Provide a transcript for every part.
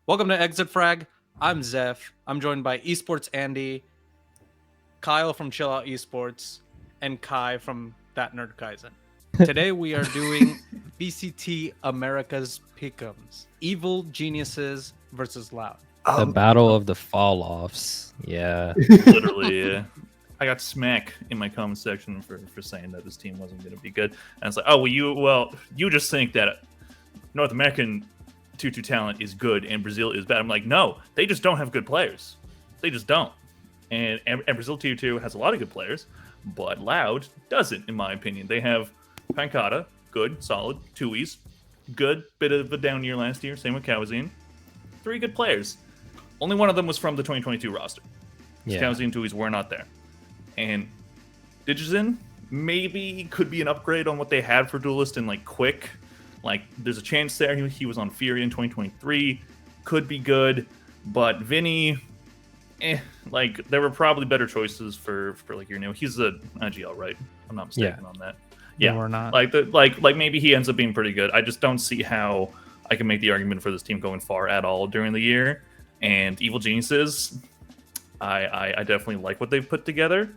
Welcome to Exit Frag. I'm Zeph. I'm joined by Esports Andy, Kyle from Chill Out Esports, and Kai from That Nerd Kaizen. Today we are doing VCT Americas Pick'ems. Evil Geniuses versus Loud. The battle of the fall-offs. Yeah. Literally, yeah. I got smack in my comment section for saying that this team wasn't going to be good. And it's like, oh, you just think that North American 2-2 talent is good and Brazil is bad. I'm like, no, they just don't have good players. They just don't. And Brazil 2-2 has a lot of good players, but Loud doesn't, in my opinion. They have Pancada, good, solid. Tui's, good, bit of a down year last year. Same with Kawazine. 3 good players. Only one of them was from the 2022 roster. Yeah. Kawazine and Tui's were not there. And Digizin maybe could be an upgrade on what they had for Duelist and like Quick. Like there's a chance there. He was on Furia in 2023. Could be good. But Vinny, like there were probably better choices for like your new. He's the IGL, right? I'm not mistaken on that. Yeah, no, we're not. Like maybe he ends up being pretty good. I just don't see how I can make the argument for this team going far at all during the year. And Evil Geniuses, I definitely like what they've put together.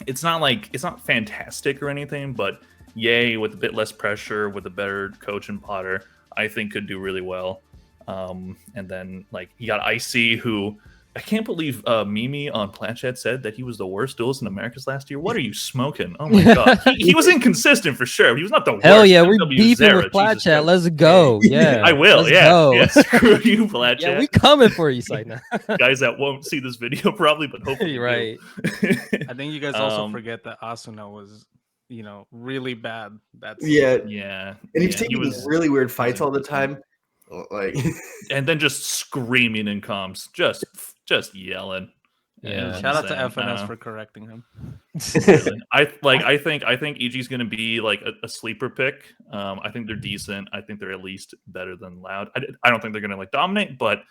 It's not fantastic or anything, but Yay with a bit less pressure, with a better coach and Potter, I think could do really well. And then like you got Icy, who I can't believe Mimi on Planchet said that he was the worst duelist in Americas last year. What are you smoking? Oh my god, he was inconsistent for sure. He was not the worst. Hell yeah, we're beefing with Planchet. Let's go. Yeah, I will. Let's go. Screw you, Planchet. Yeah, we coming for you, Saina. Guys that won't see this video probably, but hopefully right. I think you guys also forget that Asuna was, really bad. Yeah. And he was taking these really weird fights all the time. Like and then just screaming in comms, just yelling. Yeah, shout out to FNS for correcting him. I think EG's gonna be like a sleeper pick. I think they're decent. I think they're at least better than Loud. I don't think they're gonna like dominate, but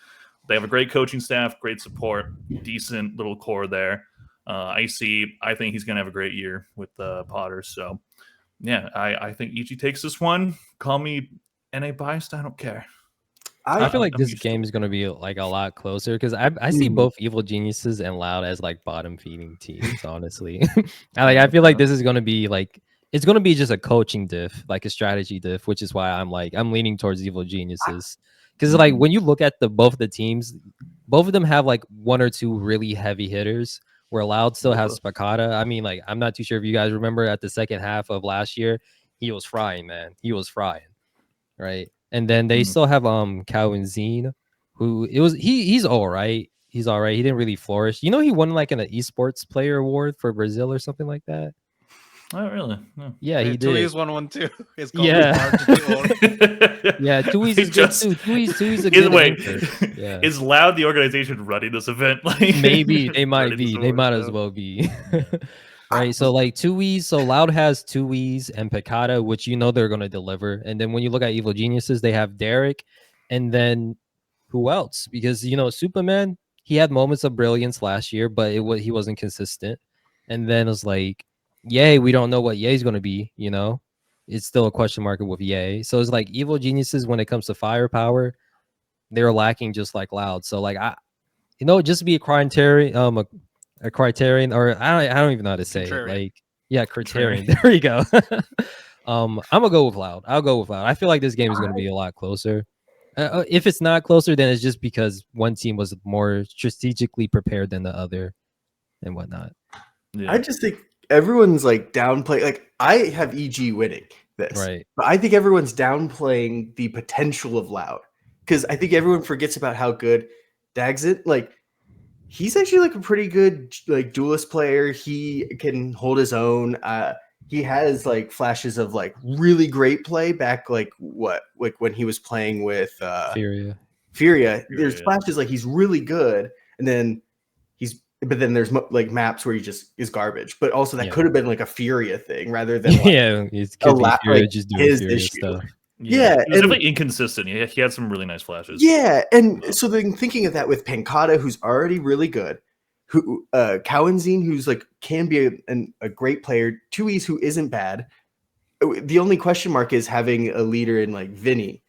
they have a great coaching staff, great support, decent little core there. I think he's gonna have a great year with Potter. So yeah, I think EG takes this one. Call me NA biased, I don't care. I feel like this game is going to be like a lot closer because I see both Evil Geniuses and Loud as like bottom feeding teams. Honestly, I feel like this is going to be like it's going to be just a coaching diff, like a strategy diff, which is why I'm leaning towards Evil Geniuses because like when you look at both of the teams, both of them have like 1 or 2 really heavy hitters. Where Loud still has Pancada. I mean, like I'm not too sure if you guys remember at the second half of last year, he was frying, man. He was frying, right? And then they still have Kawazine, who he's all right. He's all right. He didn't really flourish. He won like an esports player award for Brazil or something like that. Oh really? No. Yeah, he did. Tui's won one too. Yeah, Tui's is good too. Tui's a good anchor. Yeah. Is Loud the organization running this event? Like maybe they might be. They might as well be. Right, so like so Loud has Tui's and Pancada, which they're gonna deliver. And then when you look at Evil Geniuses, they have Derek, and then who else? Because Superman, he had moments of brilliance last year, but he wasn't consistent. And then it's like, Yay, we don't know what Yay's gonna be. It's still a question mark with Yay. So it's like Evil Geniuses when it comes to firepower, they're lacking just like Loud. So like just to be a criterion, or I don't even know how to say it. Like, criterion. There you go. I'm gonna go with Loud. I'll go with Loud. I feel like this game is gonna be a lot closer. If it's not closer, then it's just because one team was more strategically prepared than the other, and whatnot. Yeah. I just think everyone's like downplaying. Like I have EG winning this, right? But I think everyone's downplaying the potential of Loud because I think everyone forgets about how good Dagzit like. He's actually like a pretty good like duelist player. He can hold his own. He has like flashes of like really great play back like when he was playing with Furia. There's flashes like he's really good, and then but then there's like maps where he just is garbage. But also that could have been like a Furia thing rather than it could be Furia just doing his Furia issue. Stuff. Yeah, it was definitely inconsistent. He had some really nice flashes. Yeah, and so then thinking of that with Pancada, who's already really good, who Kawazine, who's like can be a great player, Tui's who isn't bad. The only question mark is having a leader in like Vinny,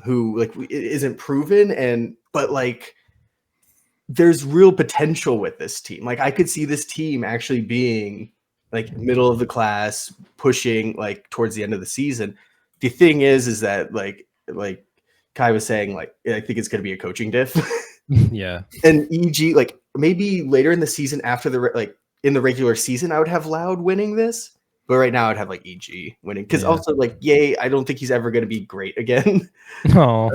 who like isn't proven, but like there's real potential with this team. Like I could see this team actually being like middle of the class, pushing like towards the end of the season. The thing is that like Kai was saying, like I think it's going to be a coaching diff. Yeah. And EG, like maybe later in the season after the in the regular season, I would have Loud winning this. But right now I'd have like EG winning. Because also like Yay, I don't think he's ever going to be great again. No.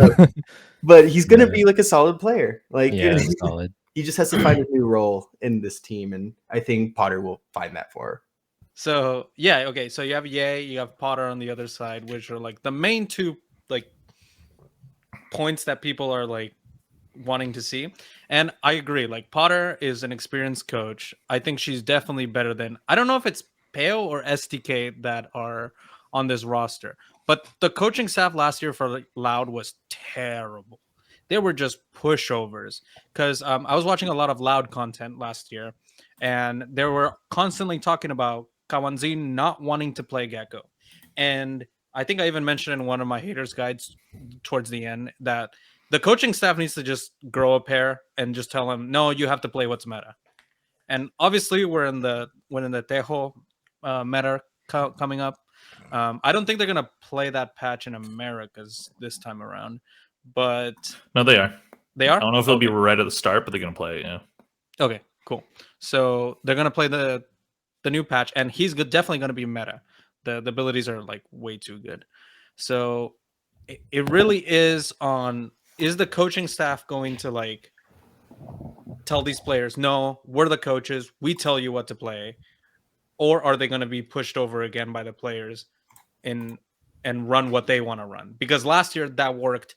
But he's going to be like a solid player. Like solid. He just has to find a new role in this team. And I think Potter will find that for her. So yeah, okay. So you have Yay, you have Potter on the other side, which are like the main two like points that people are like wanting to see. And I agree. Like Potter is an experienced coach. I think she's definitely better than, I don't know if it's Pale or STK that are on this roster, but the coaching staff last year for Loud was terrible. They were just pushovers because I was watching a lot of Loud content last year, and they were constantly talking about Kawanzi not wanting to play Gecko. And I think I even mentioned in one of my haters guides towards the end that the coaching staff needs to just grow a pair and just tell him, no, you have to play what's meta. And obviously we're in the Tejo meta coming up. I don't think they're going to play that patch in Americas this time around, but no, they are. They are? I don't know if it'll be right at the start, but they're going to play it, yeah. Okay, cool. So they're going to play the new patch, and he's definitely going to be meta. The abilities are like way too good. So it really is on, is the coaching staff going to like tell these players, no, we're the coaches, we tell you what to play, or are they going to be pushed over again by the players and run what they want to run? Because last year that worked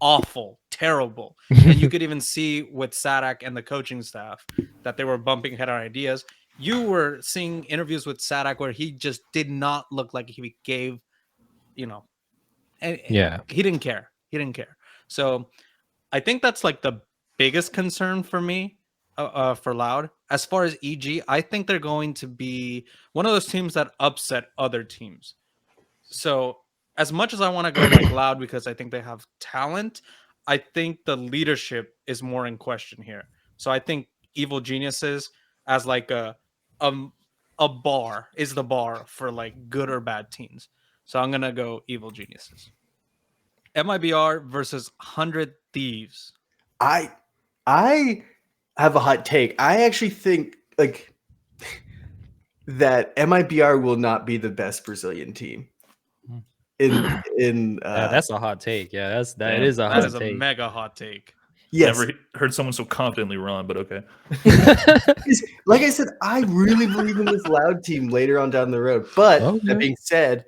awful, terrible. And you could even see with Sadak and the coaching staff that they were bumping head on ideas. You were seeing interviews with Sadak where he just did not look like he gave, he didn't care. He didn't care. So I think that's like the biggest concern for me for Loud. As far as EG, I think they're going to be one of those teams that upset other teams. So as much as I want to go like Loud because I think they have talent, I think the leadership is more in question here. So I think Evil Geniuses as like a bar is the bar for like good or bad teams. So I'm gonna go Evil Geniuses. MIBR versus 100 Thieves. I have a hot take. I actually think like that MIBR will not be the best Brazilian team. That's a hot take. Yeah, that is a hot take. That is a mega hot take. Yes. Never heard someone so confidently wrong, but okay. Like I said, I really believe in this Loud team later on down the road. But that being said,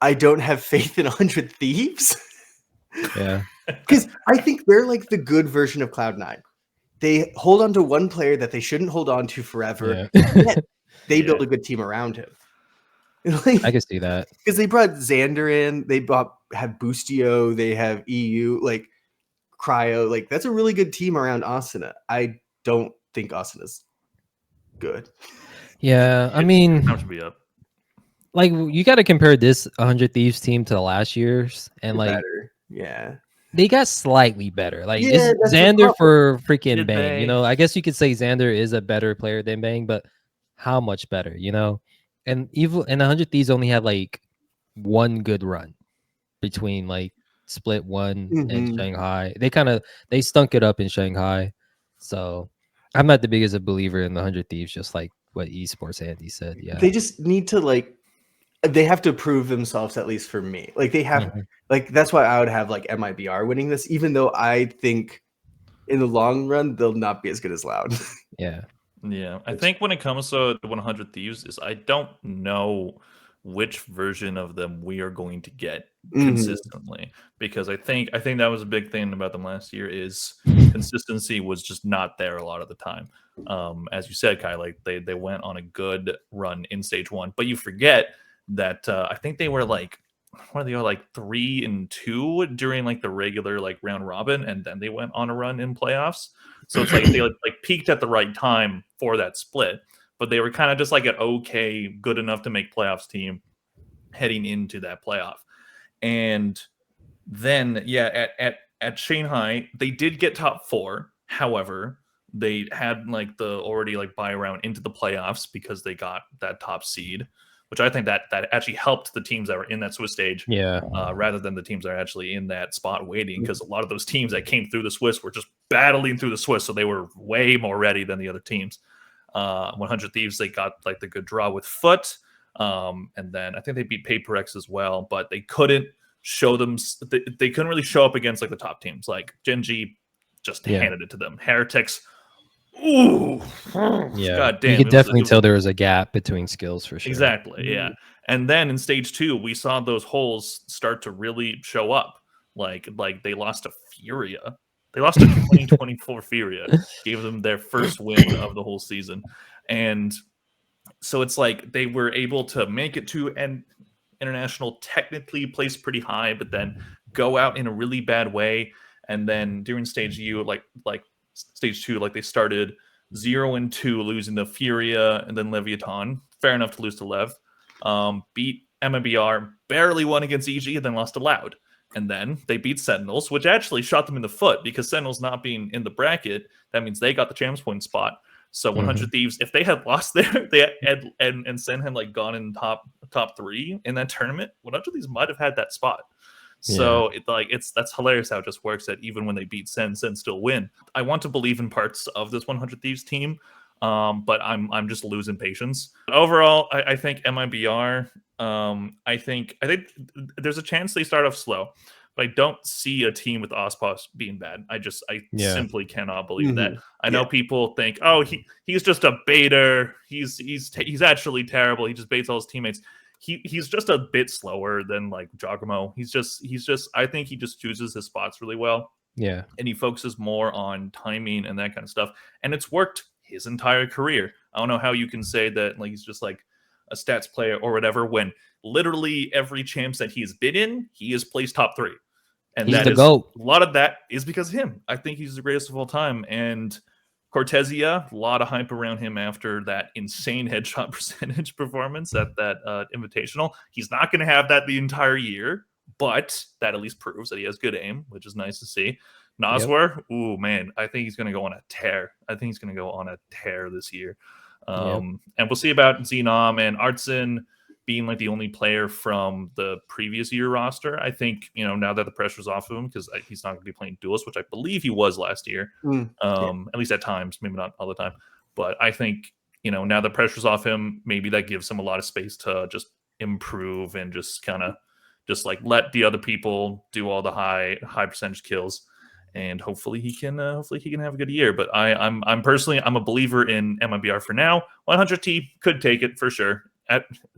I don't have faith in 100 Thieves. Yeah. Because I think they're like the good version of Cloud9. They hold on to one player that they shouldn't hold on to forever. Yeah. Yet they build a good team around him. Like, I can see that. Because they brought Zander in, they have Boostio, they have eeiu, like Cryo. Like that's a really good team around Asuna. I don't think Asuna's good. Yeah, I mean, how should be up? Like you got to compare this 100 Thieves team to last year's, and like better. Yeah, they got slightly better. Like it's Zander for freaking Bang. You know, I guess you could say Zander is a better player than Bang, but how much better? You know, and Evil and 100 Thieves only had like one good run between like Split 1 and Shanghai. They stunk it up in Shanghai. So I'm not the biggest a believer in the 100 Thieves, just like what Esports Andy said. Yeah, they just need to like. They have to prove themselves, at least for me. Like they have, like that's why I would have like MIBR winning this, even though I think in the long run they'll not be as good as Loud. Yeah. I think when it comes to 100 Thieves, is I don't know which version of them we are going to get consistently, because I think that was a big thing about them last year is consistency was just not there a lot of the time. As you said, Kai, like they went on a good run in stage 1, but you forget that I think they were like, what are they, like 3-2 during like the regular like round robin, and then they went on a run in playoffs. So it's like they like peaked at the right time for that split, but they were kind of just like an okay, good enough to make playoffs team heading into that playoff. And then yeah, at Shanghai, they did get top 4. However, they had like the already like buy round into the playoffs because they got that top seed, which I think that actually helped the teams that were in that Swiss stage, rather than the teams that are actually in that spot waiting, because a lot of those teams that came through the Swiss were just battling through the Swiss, so they were way more ready than the other teams. 100 Thieves, they got like the good draw with Foot, and then I think they beat Paperex as well, but they couldn't show them. They couldn't really show up against like the top teams. Like Genji just handed it to them. Heretics. Ooh, yeah. God damn! You could definitely tell there was a gap between skills for sure. Exactly, yeah. And then in stage 2, we saw those holes start to really show up. Like they lost to Furia. They lost to 2024 Furia. Gave them their first win of the whole season, and so it's like they were able to make it to an international, technically placed pretty high, but then go out in a really bad way. And then during stage U, like stage 2, like they started 0-2, losing to Furia and then Leviatan. Fair enough to lose to Lev. Beat MIBR, barely won against EG, and then lost to Loud. And then they beat Sentinels, which actually shot them in the foot, because Sentinels not being in the bracket, that means they got the champs point spot. So 100 Thieves, if they had lost there, they had, and Sen had like gone in top 3 in that tournament, 100 Thieves might have had that spot. So that's hilarious how it just works, that even when they beat Sen still win. I want to believe in parts of this 100 Thieves team, but I'm just losing patience. Overall, I think MIBR. I think there's a chance they start off slow, but I don't see a team with ASPAS being bad. I simply cannot believe that. I know people think, oh, he's just a baiter. He's actually terrible. He just baits all his teammates. He's just a bit slower than like Giacomo. He's just I think he just chooses his spots really well. Yeah. And he focuses more on timing and that kind of stuff. And it's worked his entire career. I don't know how you can say that like he's just like a stats player or whatever, when literally every champs that he's been in, he has placed top 3. And he's the GOAT. A lot of that is because of him. I think he's the greatest of all time. And Cortesia, a lot of hype around him after that insane headshot percentage performance at that invitational. He's not going to have that the entire year, but that at least proves that he has good aim, which is nice to see. Noswer, ooh, man, I think he's going to go on a tear. This year. And we'll see about Xenom and Artson being like the only player from the previous year roster. I think, now that the pressure's off of him, because he's not going to be playing duelist, which I believe he was last year, at least at times, maybe not all the time. But I think, now the pressure's off him, maybe that gives him a lot of space to just improve and just kind of just like let the other people do all the high percentage kills. And hopefully he can have a good year. But I'm personally a believer in MIBR for now. 100T could take it for sure.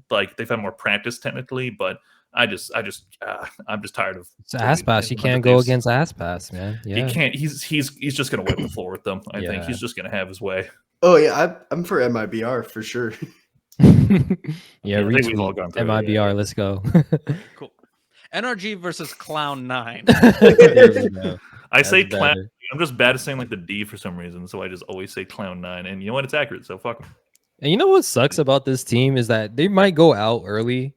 They've had more practice technically, but I'm just tired of. It's ASPAS. You can't go against ASPAS, man. Yeah. He can't. He's just gonna wipe the floor with them. I think he's just gonna have his way. Oh yeah, I'm for MIBR for sure. Yeah, we've all gone through MIBR. Yeah. Let's go. Cool. NRG versus Clown9. There we go. I say That's Clown. better. I'm just bad at saying like the D for some reason, so I just always say Clown9. And you know what? It's accurate, so fuck 'em. And you know what sucks about this team is that they might go out early,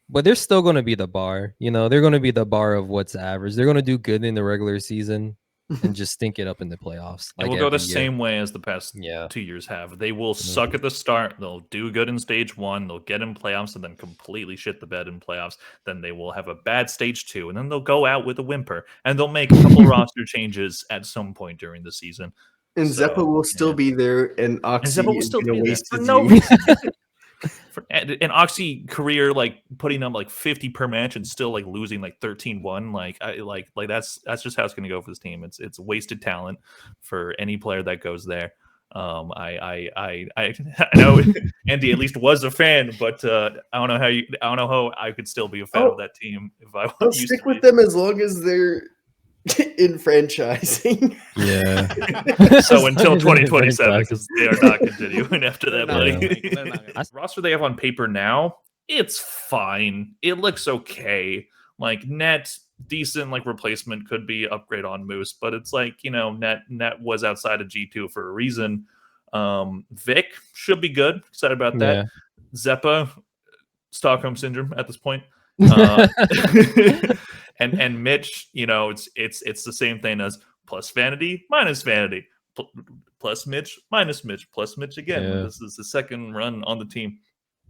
but they're still going to be the bar. They're going to be the bar of what's average. They're going to do good in the regular season and just stink it up in the playoffs. It will go the same way as the past 2 years have. They will suck at the start. They'll do good in stage 1. They'll get in playoffs and then completely shit the bed in playoffs. Then they will have a bad stage 2, and then they'll go out with a whimper, and they'll make a couple roster changes at some point during the season. And Xeppaa will still be there, and Oxy will is still going to be there waste for his no youth. reason. And Oxy career, like putting up like 50 per match and still like losing like 13-1. Like that's just how it's going to go for this team. It's wasted talent for any player that goes there. I know Andy at least was a fan, but I don't know how I could still be a fan of that team if I I'll stick with them as long as they're in franchising. Yeah. So until 2027, because they are not continuing after that. They're not gonna. Roster they have on paper now, it's fine. It looks okay. Like net decent, like replacement could be upgrade on Moose, but it's like net was outside of G2 for a reason. Vic should be good. Excited about that. Xeppaa, Stockholm syndrome at this point. and Mitch, it's the same thing as plus vanity minus vanity, plus Mitch minus Mitch plus Mitch again. Yeah. This is the second run on the team.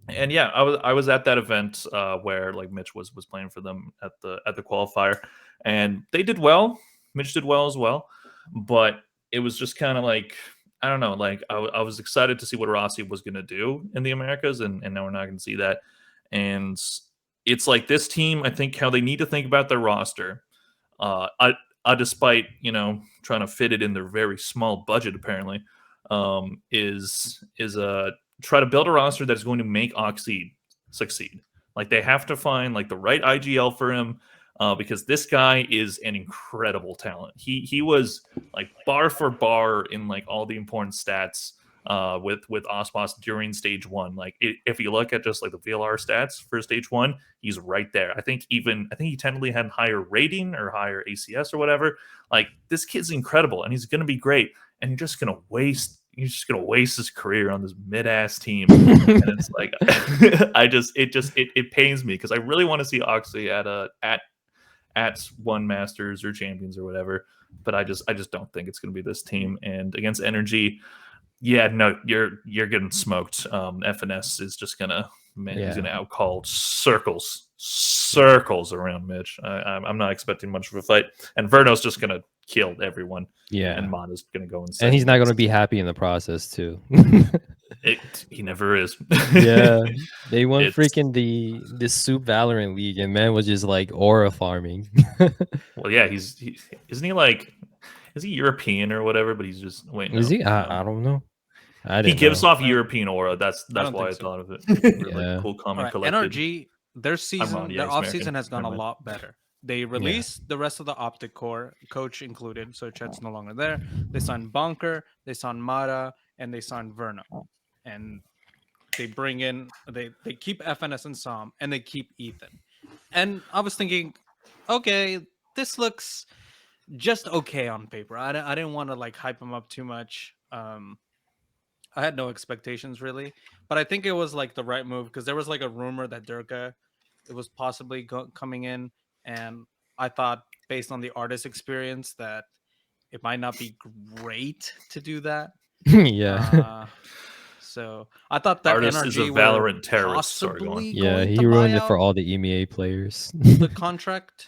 And yeah, I was at that event where like Mitch was playing for them at the qualifier, and they did well. Mitch did well as well, but it was just kind of like, I don't know, like I was excited to see what Rossi was going to do in the Americas, and now we're not going to see that. And it's like this team, I think how they need to think about their roster, despite trying to fit it in their very small budget apparently, is try to build a roster that is going to make Oxy succeed. Like they have to find like the right IGL for him, because this guy is an incredible talent. He was like bar for bar in like all the important stats with ASPAS during stage 1. Like if you look at just like the VLR stats for stage 1, he's right there. I think he technically had higher rating or higher ACS or whatever. Like this kid's incredible and he's gonna be great. And you're just gonna waste his career on this mid-ass team. And it's like it pains me because I really want to see Oxy at one Masters or Champions or whatever, but I just don't think it's going to be this team. And against Energy, yeah, no, you're getting smoked. FNS is just gonna he's gonna outcall circles around Mitch. I'm not expecting much of a fight, and Verno's just gonna kill everyone. Yeah, and Mada's gonna go insane, and he's not gonna be happy in the process too. He never is. Yeah, they won freaking the Soup Valorant League, and man was just like aura farming. Well, yeah, isn't he like, is he European or whatever? But he's just Is he? I don't know. He gives off European aura. That's why I thought of it. Yeah. Like cool comment Right. collected. NRG, their off season has gone a lot better. They released the rest of the Optic Core, coach included, so Chet's no longer there. They signed Bunker, they signed Mada, and they signed Verno. And they bring in, they keep FNS and Som, and they keep Ethan. And I was thinking, okay, this looks just okay on paper. I didn't want to like hype him up too much. I had no expectations really, but I think it was like the right move because there was like a rumor that Durka, it was possibly coming in, and I thought based on the artist experience that it might not be great to do that. Yeah. So I thought that artist is a Valorant terrorist. Yeah, he ruined it for all the EMEA players. The contract,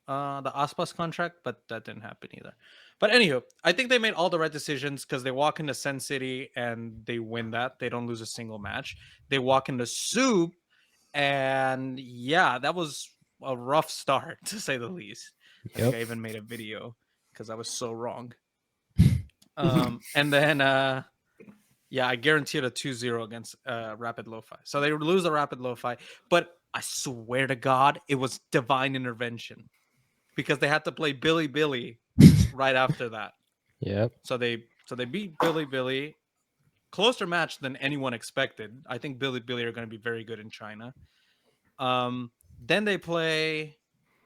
the ASPAS contract, but that didn't happen either. But anywho, I think they made all the right decisions because they walk into Sen City and they win that. They don't lose a single match. They walk into Soup, and yeah, that was a rough start to say the least. I think I even made a video because I was so wrong. And then yeah, I guaranteed a 2-0 against Rapid Lo-Fi. So they lose a Rapid Lo-Fi, but I swear to God, it was divine intervention because they had to play Billy right after that. Yep. So they beat Billy. Closer match than anyone expected. I think Billy are going to be very good in China. Then they play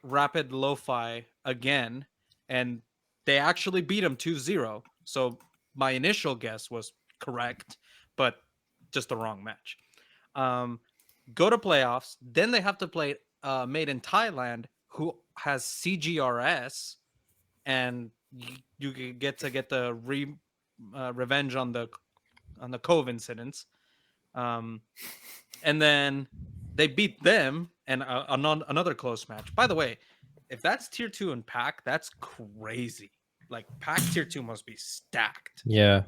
Rapid Lo-Fi again, and they actually beat them 2-0. So my initial guess was correct, but just the wrong match. Go to playoffs. Then they have to play Made in Thailand, who has CGRS, and you get the revenge on the Cove incidents. And then they beat them, and another close match. By the way, if that's tier 2 in PAC, that's crazy. Like PAC tier 2 must be stacked. Yeah.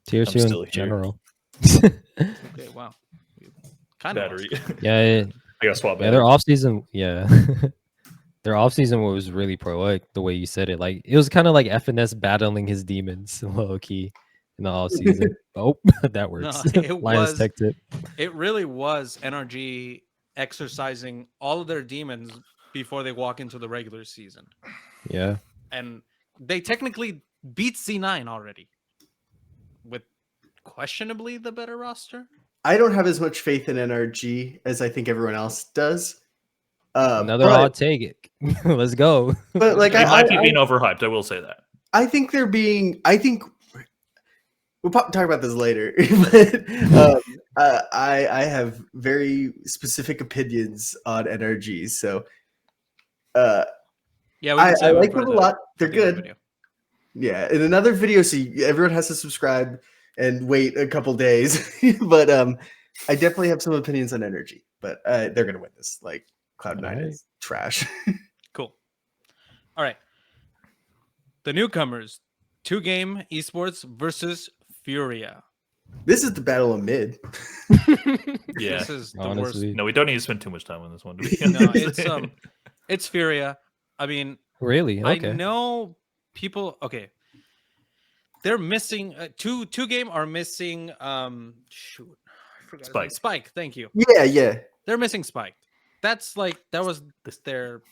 Tier 2 in general. Okay, wow. Kind battery. Yeah. I got swap battery. Yeah, their off season, their off season was really pro, the way you said it. Like it was kind of like FNS battling his demons, low key, in the off season. Oh, that works. No, it really was NRG exercising all of their demons before they walk into the regular season. Yeah, and they technically beat C9 already with questionably the better roster. I don't have as much faith in NRG as I think everyone else does. Another hot take. Let's go. But like, they might be being overhyped. I will say that. I think they're being. I think we'll talk about this later. But I have very specific opinions on NRG. So Yeah, we can I save them like for them a the- lot. They're for the other good. video. Yeah, in another video, so everyone has to subscribe and wait a couple days. But I definitely have some opinions on energy. But they're gonna win this. Like Cloud9 Alright. is trash. Cool. All right. The newcomers, 2-game esports versus Furia. This is the battle of mid. Yeah. This is the Honestly. No, we don't need to spend too much time on this one. To be No, honest. it's Furia. I mean, Really? Okay. I know people. Okay, they're missing two game are missing. Shoot, I forgot his name. Spike. Spike. Thank you. Yeah. They're missing Spike. That was their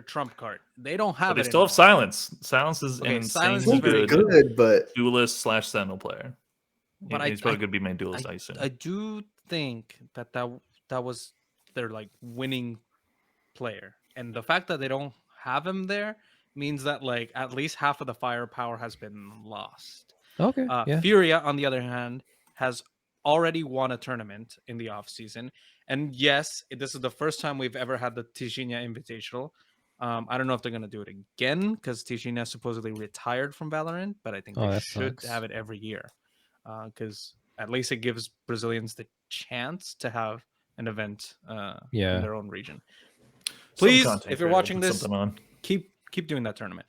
trump card. They don't have But they it still have anymore. Silence. Silence is Okay, an Silence insanely is very good Good, but duelist / Sentinel player. But He's probably going to be main duelist, I assume. I do think that was their like winning player, and the fact that they don't have him there means that like at least half of the firepower has been lost. Okay. Yeah. Furia, on the other hand, has already won a tournament in the off season, and yes, this is the first time we've ever had the Tishinya Invitational. I don't know if they're gonna do it again because Tishinya supposedly retired from Valorant, but I think they that should sucks. have it every year because at least it gives Brazilians the chance to have an event Yeah. in their own region. Some Please, content if you're creator watching put this, something on. keep doing that tournament.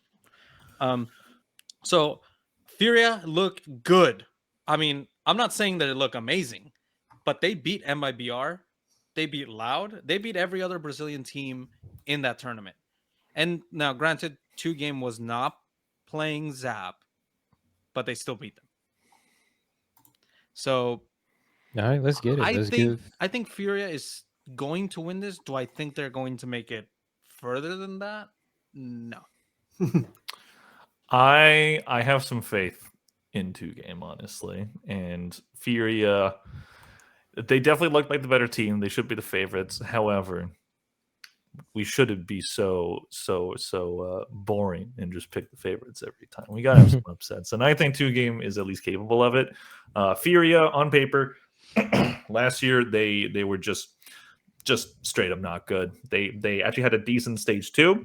So Furia look good. I mean, I'm not saying that it look amazing, but they beat MIBR, they beat Loud, they beat every other Brazilian team in that tournament. And now, granted, 2-game was not playing Zap, but they still beat them. So All right. Let's get it. I think Furia is going to win this. Do I think they're going to make it further than that? No. I have some faith in 2-game, honestly. And Furia, they definitely look like the better team. They should be the favorites. However, we shouldn't be so boring and just pick the favorites every time. We gotta have some upsets, and I think 2-game is at least capable of it. Furia on paper, last year they were just straight up not good. They actually had a decent stage 2,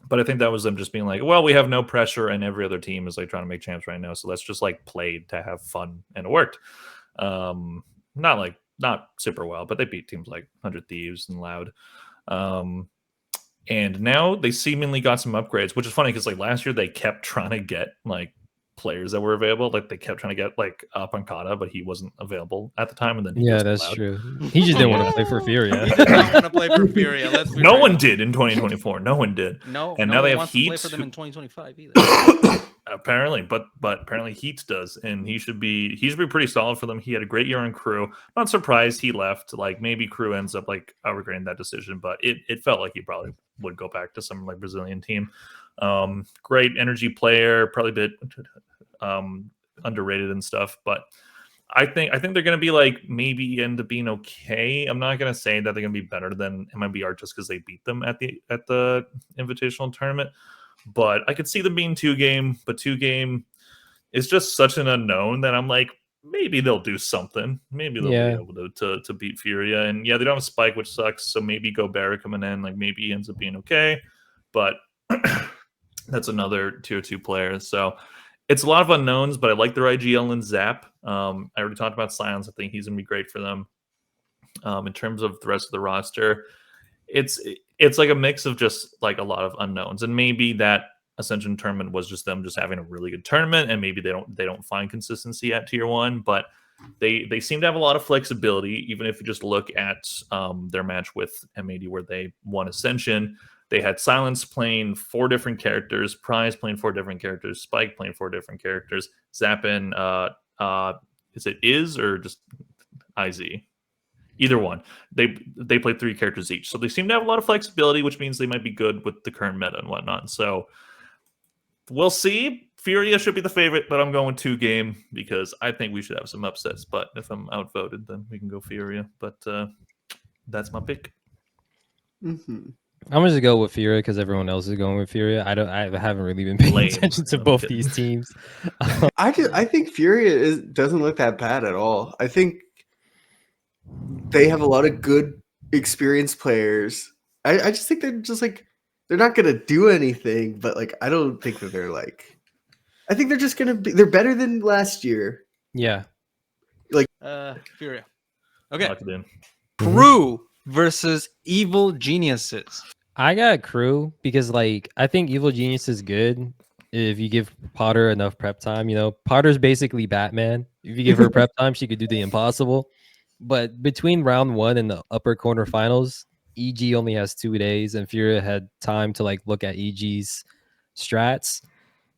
but I think that was them just being like, well, we have no pressure, and every other team is like trying to make champs right now, so let's just like play to have fun, and it worked. Not super well, but they beat teams like 100 Thieves and Loud. And now they seemingly got some upgrades, which is funny because like last year they kept trying to get like players that were available. Like they kept trying to get like Pancada, but he wasn't available at the time. And then he Yeah, was that's Loud. true. He just didn't want to play for Furia. He did not want to play for Furia. Let's be No real. one did in 2024. No one did. No, And no now one they have wants to play Heat, for them who- in 2025 either. Apparently, but apparently Heat does, and he should be pretty solid for them. He had a great year in Crew. Not surprised he left. Like maybe Crew ends up like regretting that decision, but it felt like he probably would go back to some like Brazilian team. Great energy player, probably a bit underrated and stuff, but I think they're going to be like maybe end up being okay. I'm not going to say that they're going to be better than MIBR just because they beat them at the invitational tournament. But I could see them being 2-game, but 2-game is just such an unknown that I'm like, maybe they'll do something. Maybe they'll be able to beat Furia. And yeah, they don't have Spike, which sucks. So maybe Gobert coming in, like maybe he ends up being okay. But that's another tier 2 player. So it's a lot of unknowns, but I like their IGL and Zap. I already talked about Silence. I think he's going to be great for them. In terms of the rest of the roster, it's like a mix of just like a lot of unknowns, and maybe that Ascension tournament was just them just having a really good tournament, and maybe they don't find consistency at tier 1, but they seem to have a lot of flexibility. Even if you just look at their match with M80 where they won Ascension, they had Silence playing 4 different characters, Prize playing 4 different characters, Spike playing 4 different characters, Zappin, is it Iz or just IZ? Either one. They play 3 characters each. So they seem to have a lot of flexibility, which means they might be good with the current meta and whatnot. So we'll see. Furia should be the favorite, but I'm going 2-game because I think we should have some upsets. But if I'm outvoted, then we can go Furia. But that's my pick. Mm-hmm. I'm gonna just go with Furia because everyone else is going with Furia. I haven't really been paying Lame. attention to I'm both kidding. these teams. I think Furia doesn't look that bad at all. I think they have a lot of good experienced players. I just think they're just like they're not gonna do anything, but like I don't think that they're like. I think they're just gonna be. They're better than last year. Yeah. Furia. Okay. Locked it in. Crew versus Evil Geniuses. I got Crew because like I think Evil Genius is good if you give Potter enough prep time. You know, Potter's basically Batman. If you give her prep time, she could do the impossible. But between round 1 and the upper corner finals, EG only has 2 days, and Furia had time to like look at EG's strats.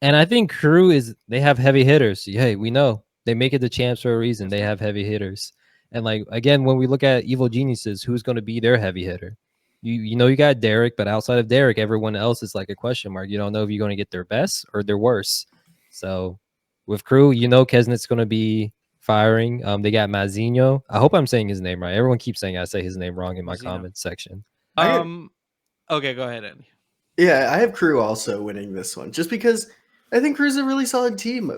And I think Crew they have heavy hitters. Hey, we know they make it the champs for a reason. They have heavy hitters. And like again, when we look at Evil Geniuses, who's going to be their heavy hitter? You know you got Derek, but outside of Derek, everyone else is like a question mark. You don't know if you're going to get their best or their worst. So with Crew, you know Keznit's going to be firing. They got Mazinho. I hope I'm saying his name right. Everyone keeps saying I say his name wrong in my comment section. Okay, go ahead, Andy. Yeah, I have Crew also winning this one, just because I think Crew's a really solid team.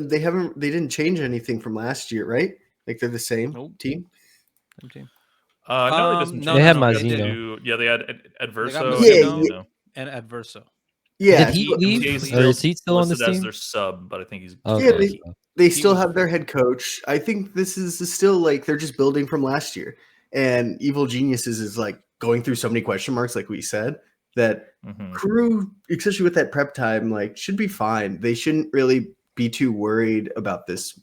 They didn't change anything from last year, right? Like they're the same team. Same team. No, they had Mazinho. Yeah, they had Adverso. Yeah, and Adverso. Yeah, did he leave? Or is he still on this as team? their sub, but I think he's Okay. they still have their head coach. I think this is still like they're just building from last year. And Evil Geniuses is like going through so many question marks, like we said, that Crew, especially with that prep time, like should be fine. They shouldn't really be too worried about this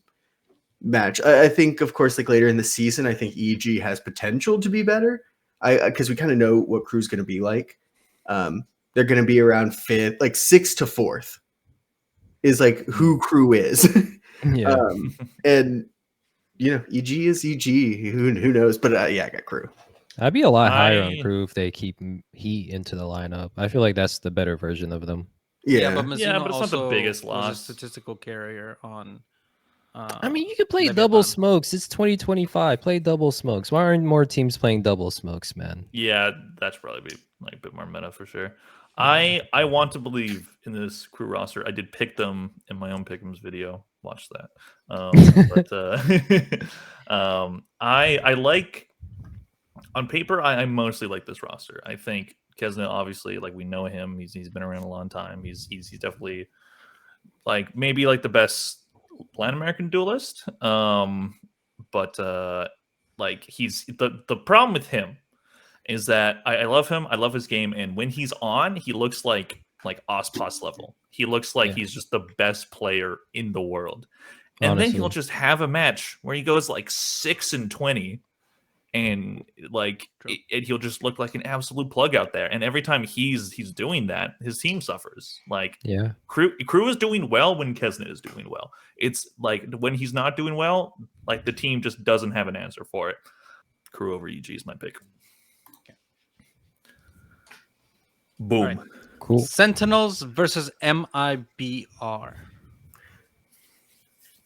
match. I think, of course, like later in the season, I think EG has potential to be better. Because we kind of know what Crew's going to be like. They're going to be around 5th, like 6th to 4th is like who Crew is. Yeah. And you know, EG is EG. Who knows? But yeah, I got Crew. I'd be a lot higher on Crew if they keep Heat into the lineup. I feel like that's the better version of them. Yeah, but Mazinho it's not the biggest was loss. a statistical carrier on. I mean, you could play Leviatan. double smokes. It's 2025. Play double smokes. Why aren't more teams playing double smokes, man? Yeah, that's probably be like a bit more meta for sure. I want to believe in this Crew roster. I did pick them in my own Pick'ems video. Watch that. I like on paper. I mostly like this roster. I think Keznit, obviously, like we know him. He's been around a long time. He's definitely like maybe like the best Latin American duelist. But like he's the problem with him is that I love him. I love his game, and when he's on, he looks like ASPAS level. He looks like he's just the best player in the world. And Honestly. then he'll just have a match where he goes like 6-20, and like and he'll just look like an absolute plug out there. And every time he's doing that, his team suffers. Like Crew is doing well when Keznit is doing well. It's like when he's not doing well, like the team just doesn't have an answer for it. Crew over EG is my pick. Boom. Right. Cool. Sentinels versus MIBR.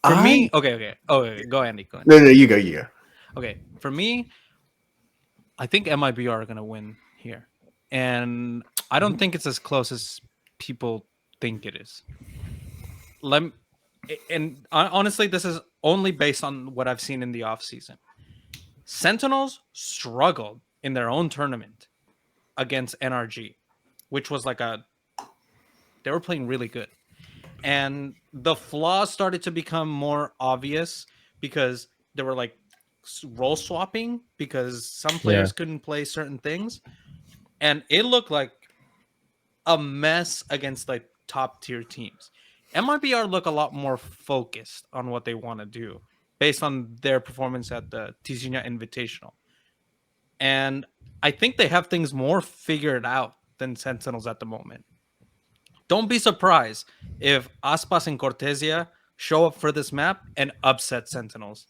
For me, okay. Oh, go Andy. Go ahead. No, you go. Okay, for me, I think MIBR are gonna win here, and I don't think it's as close as people think it is. Honestly, this is only based on what I've seen in the off season. Sentinels struggled in their own tournament against NRG, which was like they were playing really good. And the flaws started to become more obvious because they were like role swapping because some players couldn't play certain things. And it looked like a mess against like top tier teams. MIBR look a lot more focused on what they want to do based on their performance at the Tijuana Invitational. And I think they have things more figured out than Sentinels at the moment. Don't be surprised if ASPAS and Cortesia show up for this map and upset Sentinels.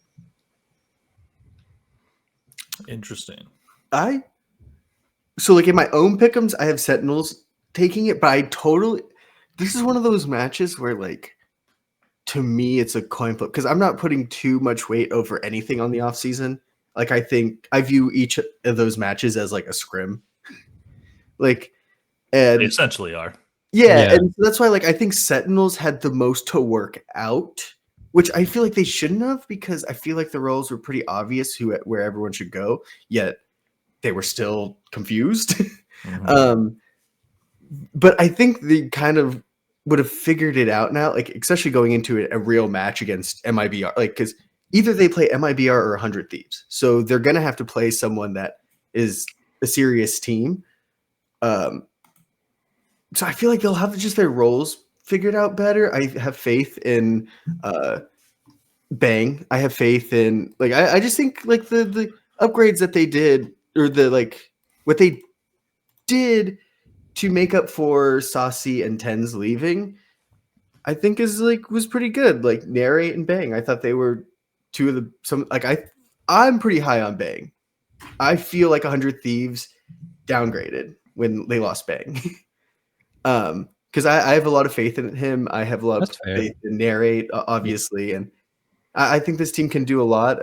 Interesting. So like in my own pick'ems, I have Sentinels taking it, but this is one of those matches where like to me it's a coin flip because I'm not putting too much weight over anything on the off season. Like I think I view each of those matches as like a scrim. Like and they essentially are. Yeah, and that's why like I think Sentinels had the most to work out, which I feel like they shouldn't have because I feel like the roles were pretty obvious where everyone should go, yet they were still confused. but I think they kind of would have figured it out now, like especially going into a real match against MIBR, like because either they play MIBR or 100 Thieves, so they're gonna have to play someone that is a serious team. So I feel like they'll have just their roles figured out better. I have faith in Bang. I have faith in like I just think like the upgrades that they did, or the like what they did to make up for Saucy and TenZ leaving, I think was pretty good. Like Narrate and Bang, I thought they were two of the I'm pretty high on Bang. I feel like 100 Thieves downgraded when they lost Bang. Because I have a lot of faith in him. I have a lot of faith in Narrate, obviously, and I think this team can do a lot.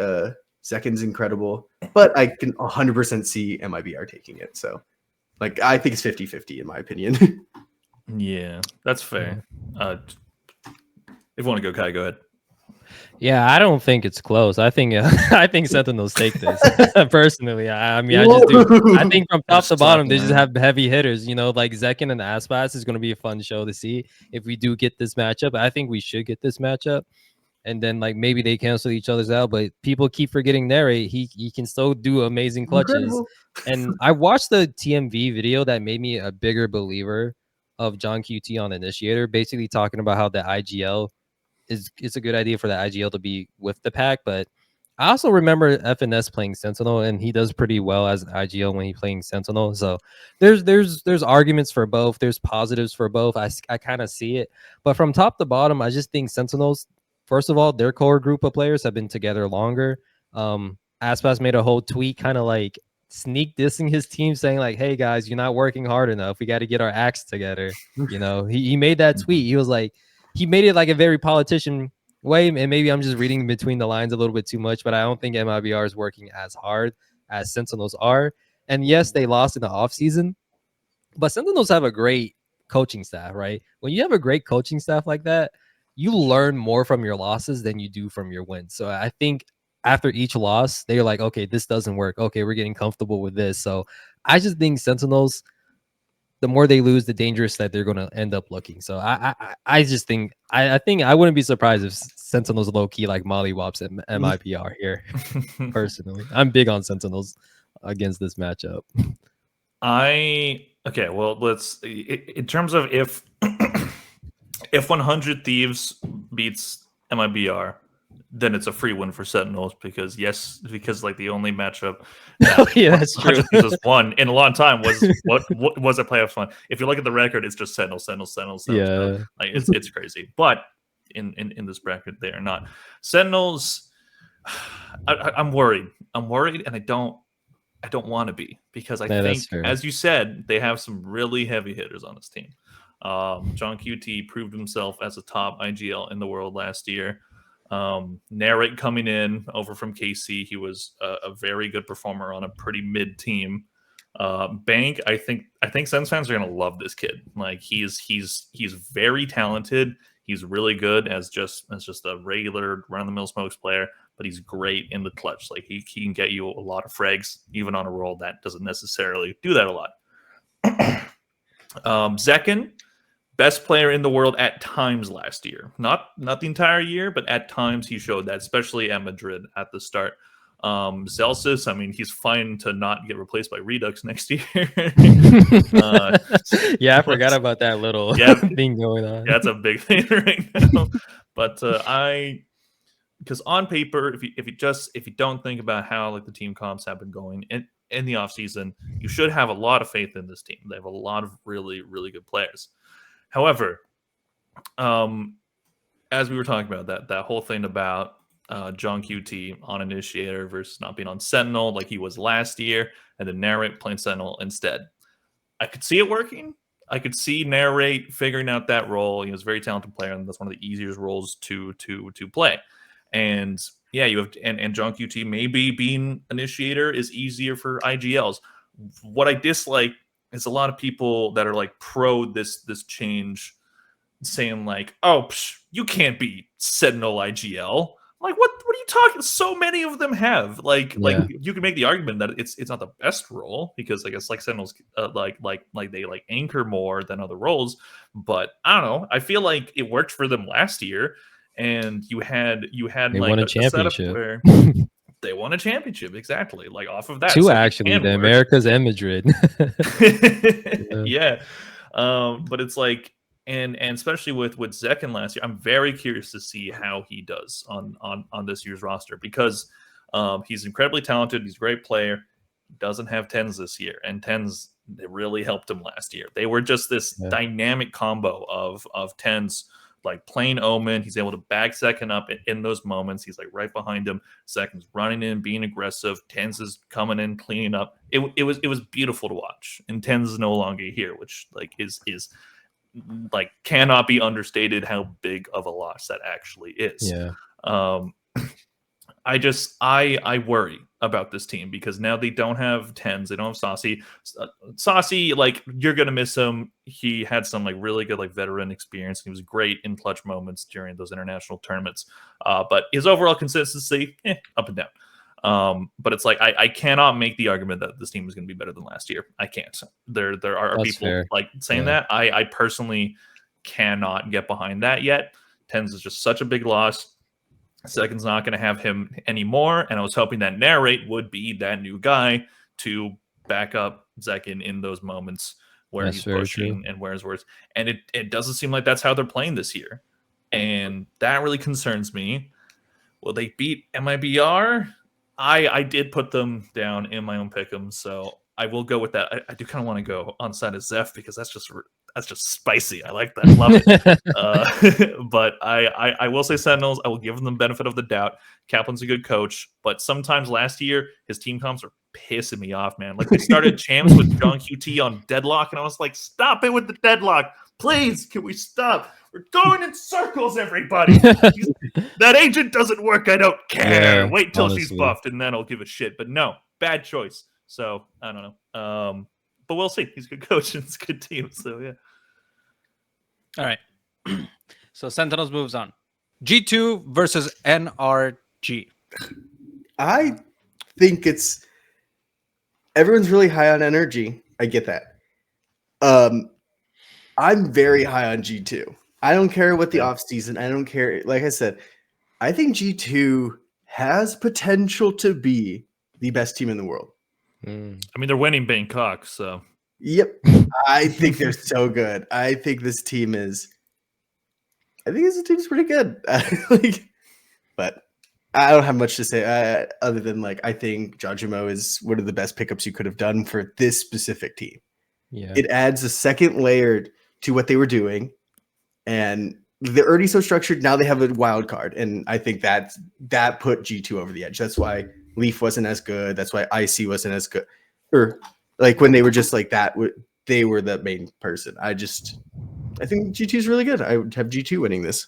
Zekken's incredible, but I can 100% see MIBR taking it. So, like, I think it's 50-50 in my opinion. Yeah, that's fair. If you want to go, Kai, go ahead. Yeah, I don't think it's close. I think I think Sentinels take this personally. I mean, I just do. I think from top to bottom, they just have heavy hitters. You know, like Zekken and ASPAS is going to be a fun show to see if we do get this matchup. I think we should get this matchup, and then like maybe they cancel each other's out. But people keep forgetting Narrate. He can still do amazing clutches. Incredible. And I watched the TMV video that made me a bigger believer of JohnQT on Initiator, basically talking about how the IGL. It's a good idea for the IGL to be with the pack, but I also remember FNS playing Sentinel, and he does pretty well as an IGL when he's playing Sentinel. So there's arguments for both. There's positives for both. I kind of see it, but from top to bottom, I just think Sentinels. First of all, their core group of players have been together longer. ASPAS made a whole tweet, kind of like sneak dissing his team, saying like, "Hey guys, you're not working hard enough. We got to get our acts together." You know, he made that tweet. He was like. He made it like a very politician way, and maybe I'm just reading between the lines a little bit too much, but I don't think MIBR is working as hard as Sentinels are. And yes, they lost in the offseason, but Sentinels have a great coaching staff, right? When you have a great coaching staff like that, you learn more from your losses than you do from your wins. So I think after each loss, they're like, okay, this doesn't work. Okay, we're getting comfortable with this. So I just think Sentinels, the more they lose, the dangerous that they're going to end up looking. So I just think I think I wouldn't be surprised if Sentinels low key like mollywops at MIBR here. Personally, I'm big on Sentinels against this matchup. Okay, well, let's in terms of if 100 Thieves beats MIBR, then it's a free win for Sentinels because like the only matchup yeah, that's true. Has won in a long time was what was a playoff one. If you look at the record, it's just Sentinels. Yeah, like it's crazy. But in this bracket, they are not. Sentinels. I'm worried, and I don't want to be because I think, as you said, they have some really heavy hitters on this team. JohnQT proved himself as a top IGL in the world last year. Narrate coming in over from KC, he was a very good performer on a pretty mid team. Bank, I think Sens fans are gonna love this kid. Like he's very talented. He's really good as just a regular run of the mill smokes player, but he's great in the clutch. Like he can get you a lot of frags even on a roll that doesn't necessarily do that a lot. Zekken, best player in the world at times last year. Not the entire year, but at times he showed that, especially at Madrid at the start. Zellsis, I mean, he's fine to not get replaced by Redux next year. Yeah, I forgot about that little thing going on. Yeah, that's a big thing right now. But because on paper, if you don't think about how like the team comps have been going in the offseason, you should have a lot of faith in this team. They have a lot of really, really good players. However, as we were talking about that whole thing about JohnQT on Initiator versus not being on Sentinel like he was last year, and then Narrate playing Sentinel instead, I could see it working. I could see Narrate figuring out that role. He was a very talented player, and that's one of the easiest roles to play. And yeah, you have and JohnQT maybe being Initiator is easier for IGLs. What I dislike is a lot of people that are like pro this change, saying like, "Oh, you can't be Sentinel IGL." like, what are you talking? So many of them have like you can make the argument that it's not the best role because I guess like Sentinels like they like anchor more than other roles, but I don't know. I feel like it worked for them last year, and you had They like won a a setup championship. where they won a championship exactly like off of that. Two So it actually, can the work. Americas and Madrid. Yeah. But it's like, and especially with Zekken last year, I'm very curious to see how he does on this year's roster because he's incredibly talented. He's a great player. Doesn't have TenZ this year, and TenZ they really helped him last year. They were just this dynamic combo of TenZ, like plain Omen. He's able to back Zekken up in those moments. He's like right behind him. Zekken's running in, being aggressive. TenZ is coming in, cleaning up. It was beautiful to watch. And TenZ is no longer here, which like is like cannot be understated how big of a loss that actually is. Yeah. I worry about this team because now they don't have TenZ, they don't have Saucy. Saucy, like you're gonna miss him. He had some like really good like veteran experience. He was great in clutch moments during those international tournaments. But his overall consistency, up and down. But it's like I cannot make the argument that this team is going to be better than last year. I can't. There are That's people fair. like saying that. I personally cannot get behind that yet. TenZ is just such a big loss. Zekken's not going to have him anymore, and I was hoping that Narrate would be that new guy to back up Zekken in those moments where he's pushing and where his words. And it doesn't seem like that's how they're playing this year, and that really concerns me. Will they beat MIBR? I did put them down in my own pick'em, so I will go with that. I do kind of want to go on side of Zeph because that's just spicy. I like that. Love it. But I will say Sentinels. I will give them the benefit of the doubt. Kaplan's a good coach, but sometimes last year his team comps are pissing me off, man. Like they started champs with JohnQT on deadlock, and I was like, stop it with the deadlock. Please, can we stop? We're going in circles, everybody. That agent doesn't work. I don't care. Wait till she's buffed, and then I'll give a shit. But no, bad choice. So I don't know. But we'll see. He's a good coach and it's a good team. So yeah. All right. So Sentinels moves on. G2 versus NRG. I think everyone's really high on energy. I get that. I'm very high on G2. I don't care what the off season. I don't care. Like I said, I think G2 has potential to be the best team in the world. I mean, they're winning Bangkok, so. Yep. I think they're so good. I think this team's pretty good. But I don't have much to say other than like I think Jajimo is one of the best pickups you could have done for this specific team. Yeah. It adds a second layer to what they were doing, and they're already so structured. Now they have a wild card, and I think that put G2 over the edge. That's why Leaf wasn't as good. That's why IC wasn't as good. Or like when they were just like that, they were the main person. I think G2 is really good. I would have G2 winning this.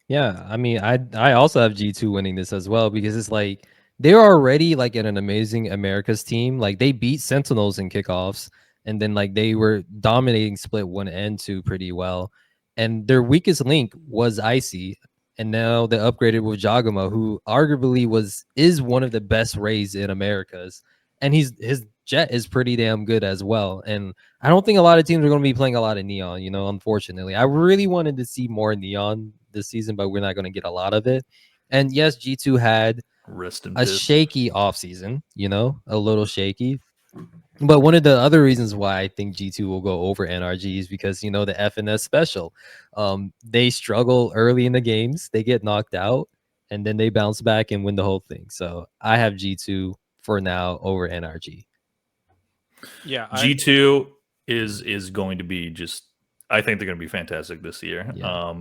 Yeah, I mean, I also have G2 winning this as well because it's like they're already like in an amazing Americas team. Like they beat Sentinels in kickoffs, and then like they were dominating split 1 and 2 pretty well. And their weakest link was Icy, and now they upgraded with Jagama, who arguably is one of the best Rays in Americas, and his Jet is pretty damn good as well. And I don't think a lot of teams are going to be playing a lot of Neon, unfortunately. I really wanted to see more Neon this season, but we're not going to get a lot of it. And yes, G2 had a shaky offseason, a little shaky. But one of the other reasons why I think G2 will go over NRG is because, the FNS special. They struggle early in the games. They get knocked out, and then they bounce back and win the whole thing. So I have G2 for now over NRG. Yeah, G2 is going to be I think they're going to be fantastic this year. Yeah.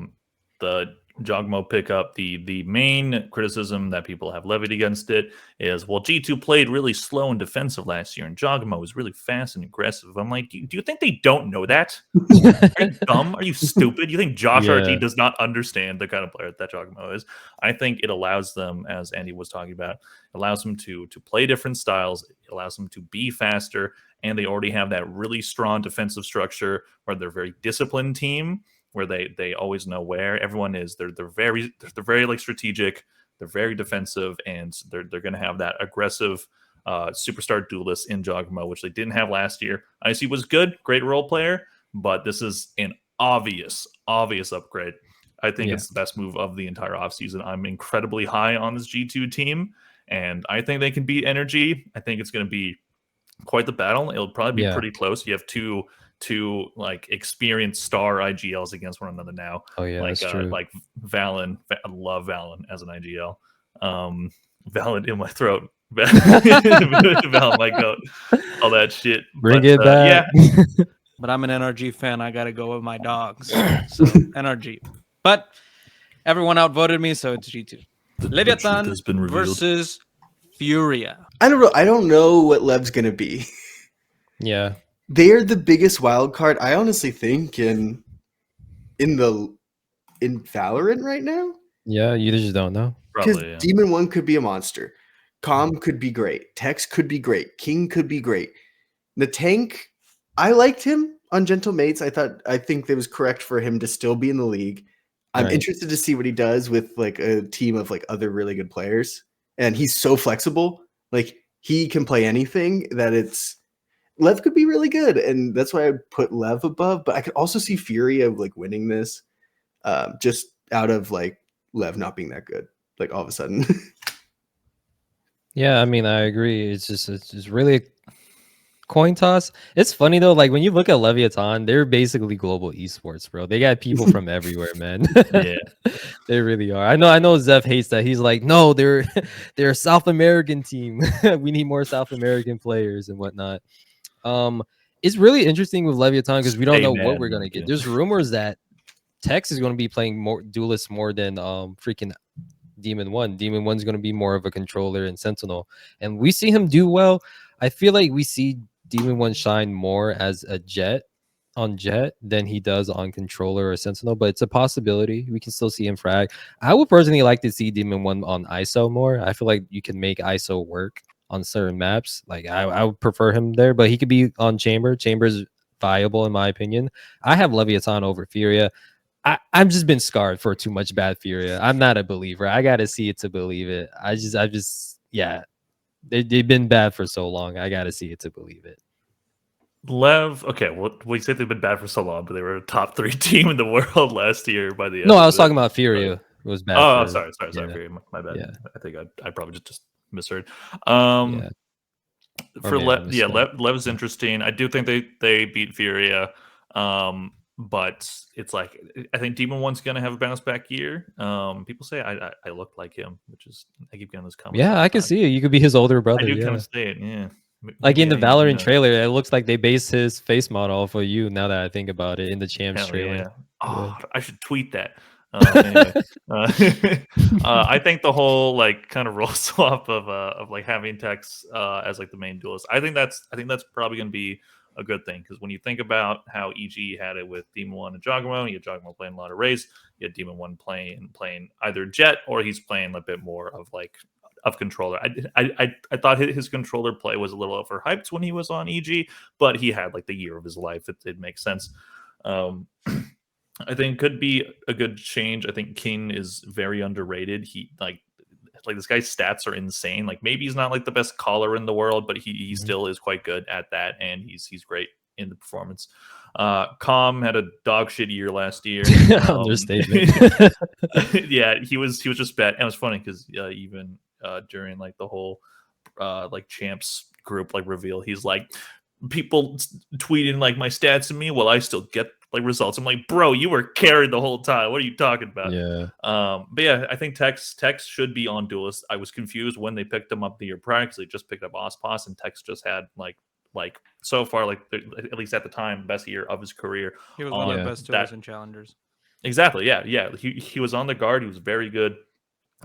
The Jogmo pickup, the main criticism that people have levied against it is, well, G2 played really slow and defensive last year, and Jogmo was really fast and aggressive. I'm like, do you think they don't know that? Are you dumb? Are you stupid? You think Josh RT does not understand the kind of player that Jogmo is? I think it allows them, as Andy was talking about, allows them to play different styles. It allows them to be faster, and they already have that really strong defensive structure where they're a very disciplined team. where they always know where everyone is. They're very like strategic. They're very defensive, and they're going to have that aggressive superstar duelist in Jogma, which they didn't have last year. IC was good, great role player, but this is an obvious upgrade. I think it's the best move of the entire offseason. I'm incredibly high on this G2 team, and I think they can beat Energy. I think it's going to be quite the battle. It'll probably be pretty close. You have two like experienced star IGLs against one another now. Oh yeah, like that's true. like Valen. I love Valen as an IGL. Valen in my throat. Valen my goat. All that shit. Bring it back. Yeah. But I'm an NRG fan. I got to go with my dogs. So NRG. But everyone outvoted me, so it's G2. Leviatan versus Furia. I don't know what Lev's gonna be. Yeah. They're the biggest wild card, I honestly think, in Valorant right now. Yeah, you just don't know. Because Probably, yeah. Demon 1 could be a monster. Calm could be great. Tex could be great. Kingg could be great. Natank, I liked him on Gentle Mates. I think it was correct for him to still be in the league. I'm interested to see what he does with like a team of like other really good players. And he's so flexible. Like he can play anything that it's Lev could be really good. And that's why I put Lev above. But I could also see Furia like winning this just out of like Lev not being that good. Like all of a sudden. Yeah, I mean, I agree. It's just really a coin toss. It's funny though, like when you look at Leviatan, they're basically global esports, bro. They got people from everywhere, man. Yeah, they really are. I know Zeph hates that. He's like, no, they're a South American team. We need more South American players and whatnot. It's really interesting with Leviatan because we don't know what we're gonna get. There's rumors that Tex is going to be playing more duelists more than freaking Demon 1. Demon 1's going to be more of a controller and Sentinel, and we see him do well. I feel like we see Demon 1 shine more as a Jet than he does on controller or Sentinel, but it's a possibility. We can still see him frag. I would personally like to see Demon 1 on ISO more. I feel like you can make ISO work on certain maps. Like I would prefer him there, but he could be on Chamber. Chamber's viable in my opinion. I have Leviatan over Furia. I've just been scarred for too much bad Furia. I'm not a believer. I gotta see it to believe it. I just yeah. They've been bad for so long. I gotta see it to believe it. Lev, okay, well, we say they've been bad for so long, but they were a top 3 team in the world last year by the end. No, I was talking about Furia. It was bad. Oh, sorry, Furia. My bad. Yeah. I think I probably just misheard. Yeah. For Lev's interesting. I do think they beat Furia. But it's like I think Demon 1's gonna have a bounce back year. People say I look like him, which is I keep getting those comments. Yeah, I can see it. You could be his older brother. I do kind of say it. Yeah, like in the Valorant trailer, it looks like they based his face model off of you. Now that I think about it, in the Champs trailer. Yeah. Oh, I should tweet that. Anyway, I think the whole like kind of roll swap of like having Tex as like the main duelist. I think that's probably gonna be a good thing, because when you think about how EG had it with Demon 1 and Jogmo, you had Jogmo playing a lot of Raze, you had Demon 1 playing either Jet or he's playing a bit more of like of controller. I thought his controller play was a little overhyped when he was on EG, but he had like the year of his life. It makes sense. I think could be a good change. I think Kingg is very underrated. He like this guy's stats are insane. Like maybe he's not like the best caller in the world, but he still is quite good at that, and he's great in the performance. Calm had a dog shit year last year. Understatement. Yeah, he was just bad. And it was funny because even during like the whole like champs group like reveal, he's like, people tweeting like my stats to me, well, I still get like results. I'm like, bro, you were carried the whole time. What are you talking about? Yeah. But yeah, I think Tex should be on duelist. I was confused when they picked him up the year prior because they just picked up ASPAS, and Tex just had like so far, like at least at the time, best year of his career. He was one of the best duelists and challengers. Exactly. Yeah. He was on the guard. He was very good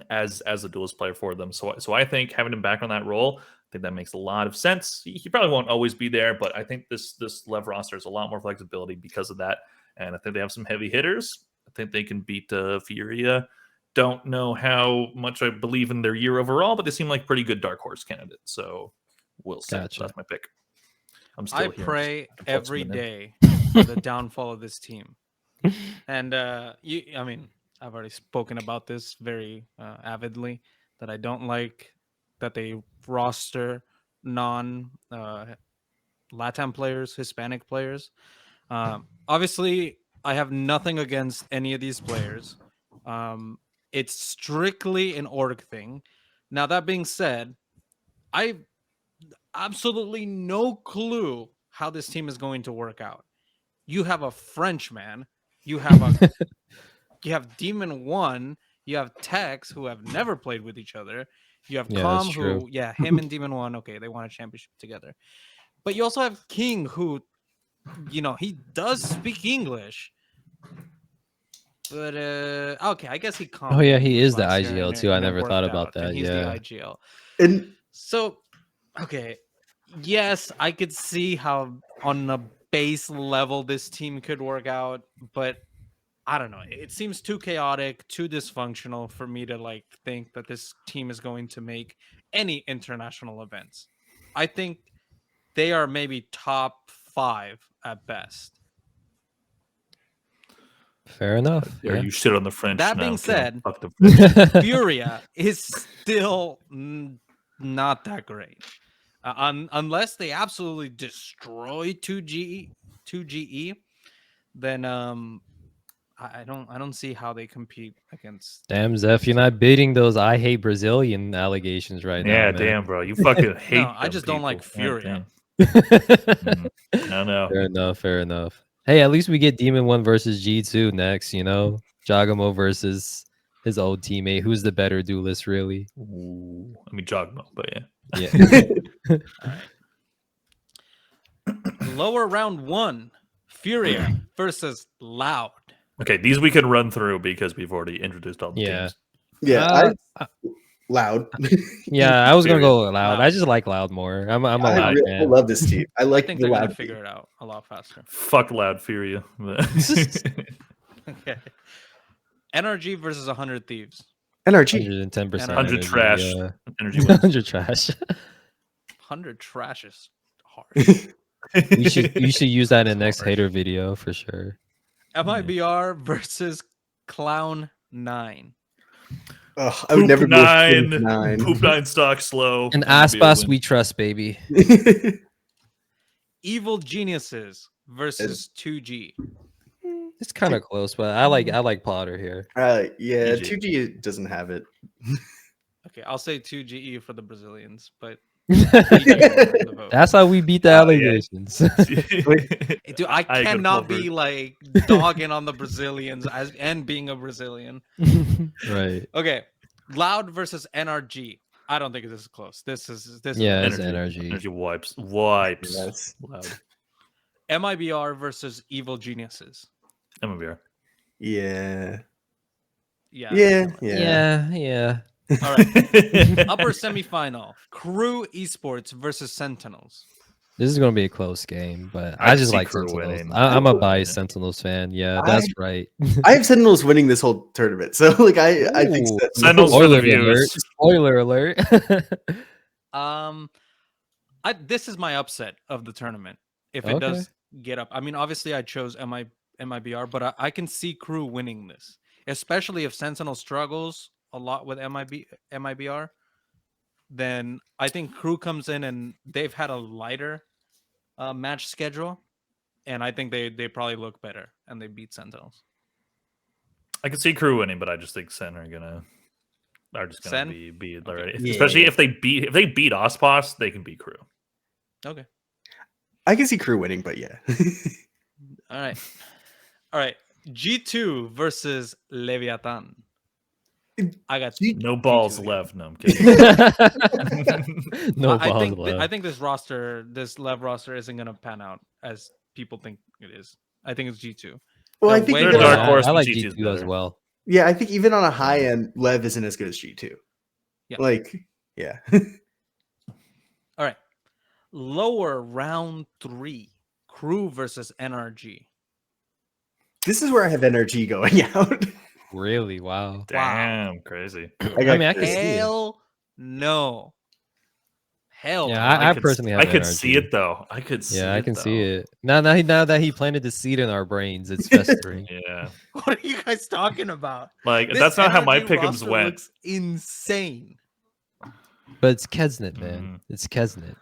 as a duelist player for them. So I think having him back on that role, I think that makes a lot of sense. He probably won't always be there, but I think this Lev roster has a lot more flexibility because of that. And I think they have some heavy hitters. I think they can beat Furia. Don't know how much I believe in their year overall, but they seem like pretty good dark horse candidates. So we'll see. Gotcha. That's my pick. I pray every day for the downfall of this team. And I mean, I've already spoken about this very avidly that I don't like that they roster non Latin players, Hispanic players. Obviously, I have nothing against any of these players. It's strictly an org thing. Now, that being said, I absolutely no clue how this team is going to work out. You have a Frenchman, you have a you have Demon One, you have Tex who have never played with each other. You have Yeah, that's Calm true. who, yeah, him and Demon One, okay, they won a championship together. But you also have Kingg who, he does speak English. But okay, I guess he Oh yeah, commented he is the last year IGL and too. it- I and it never thought worked about out, that. and he's Yeah. the IGL. And So, okay, yes, I could see how on a base level this team could work out, but I don't know. It seems too chaotic, too dysfunctional for me to think that this team is going to make any international events. I think they are maybe top 5 at best. Fair enough. Or Yeah. you shit on the French. That now, being Cam. said, Fuck the French. Furia is still not that great. Unless they absolutely destroy 2GE, then I don't see how they compete against. Damn, Zeph, you're not beating those "I hate Brazilian" allegations right now, Yeah, man. damn, bro. You fucking hate. No, I just don't like Furia. I don't know. Fair enough. Fair enough. Hey, at least we get Demon One versus G2 next. Jagamo versus his old teammate. Who's the better duelist, really? Ooh, I mean, Jogmo, but yeah. Yeah. All right. Lower round 1, Furia versus Loud. Okay, these we can run through because we've already introduced all the Yeah. teams. yeah, Loud. Yeah, I was gonna Period. go Loud. Loud. I just like Loud more. I'm a I, Loud I fan. love this team. I I like think the they're gonna Loud figure team. it out a lot faster. Fuck Loud Furia. Okay. NRG versus 100 Thieves. NRG. 110%. 100 trash. Yeah. Energy wins. 100 trash. 100 trash is hard. You should use that in the next Sorry. hater video for sure. MIBR versus Clown 9. Ugh, I would never go Poop with 9. Poop 9 stock slow. And That'd be a ASPAS win. we trust, baby. Evil Geniuses versus 2G. It's kind of close, but I like Potter here. Yeah, GG. 2G doesn't have it. Okay, I'll say 2GE for the Brazilians, but That's That's how we beat the Oh, yeah. allegations. dude, I I agree cannot with be Wolver. dogging on the Brazilians and being a Brazilian. Right. Okay, Loud versus NRG. I don't think this is close. This is Yeah, is it's energy. Energy wipes. Yes. Loud. MIBR versus Evil Geniuses. MIBR. Yeah. Yeah. Yeah. All right. Upper semifinal. Crew Esports versus Sentinels. This is gonna be a close game, but I I just see like Crew Sentinels. winning. I'm a Crew biased winning. Sentinels fan. Yeah, that's right. I have Sentinels winning this whole tournament. So I think Ooh. Sentinels for the Spoiler alert. views. Spoiler alert. This is my upset of the tournament. If it does get up, I mean, obviously I chose MIBR, but I can see Crew winning this, especially if Sentinel struggles a lot with MIBR. Then I think Crew comes in and they've had a lighter match schedule, and I think they probably look better and they beat Sentinels. I can see Crew winning, but I just think Sen are just gonna Sen? be Okay. already. Yeah. Especially if they beat ASPAS, they can beat Crew. Okay. I can see Crew winning, but yeah. All right. G2 versus Leviatan. I got No balls G2 left. No, I'm kidding. No I balls think left. I think this Lev roster isn't gonna pan out as people think it is. I think it's G2. Well, I They're think way They're even dark better. on, horse, I but like G2 's G2 as better. well. yeah, I think even on a high end, Lev isn't as good as G2. Yeah. Yeah. All right. Lower round 3. Crew versus NRG. This is where I have NRG going out. Really? Wow. Damn, crazy. I mean, I can see it. Hell no. Hell, Yeah, no. I personally have I could see energy. it though. I could see Yeah, I it, can see though. it. Now that he planted the seed in our brains, it's festering. Yeah. What are you guys talking about? Like This that's not how my NRG pick'ems roster went. looks insane. But it's Keznit, man. It's Keznit.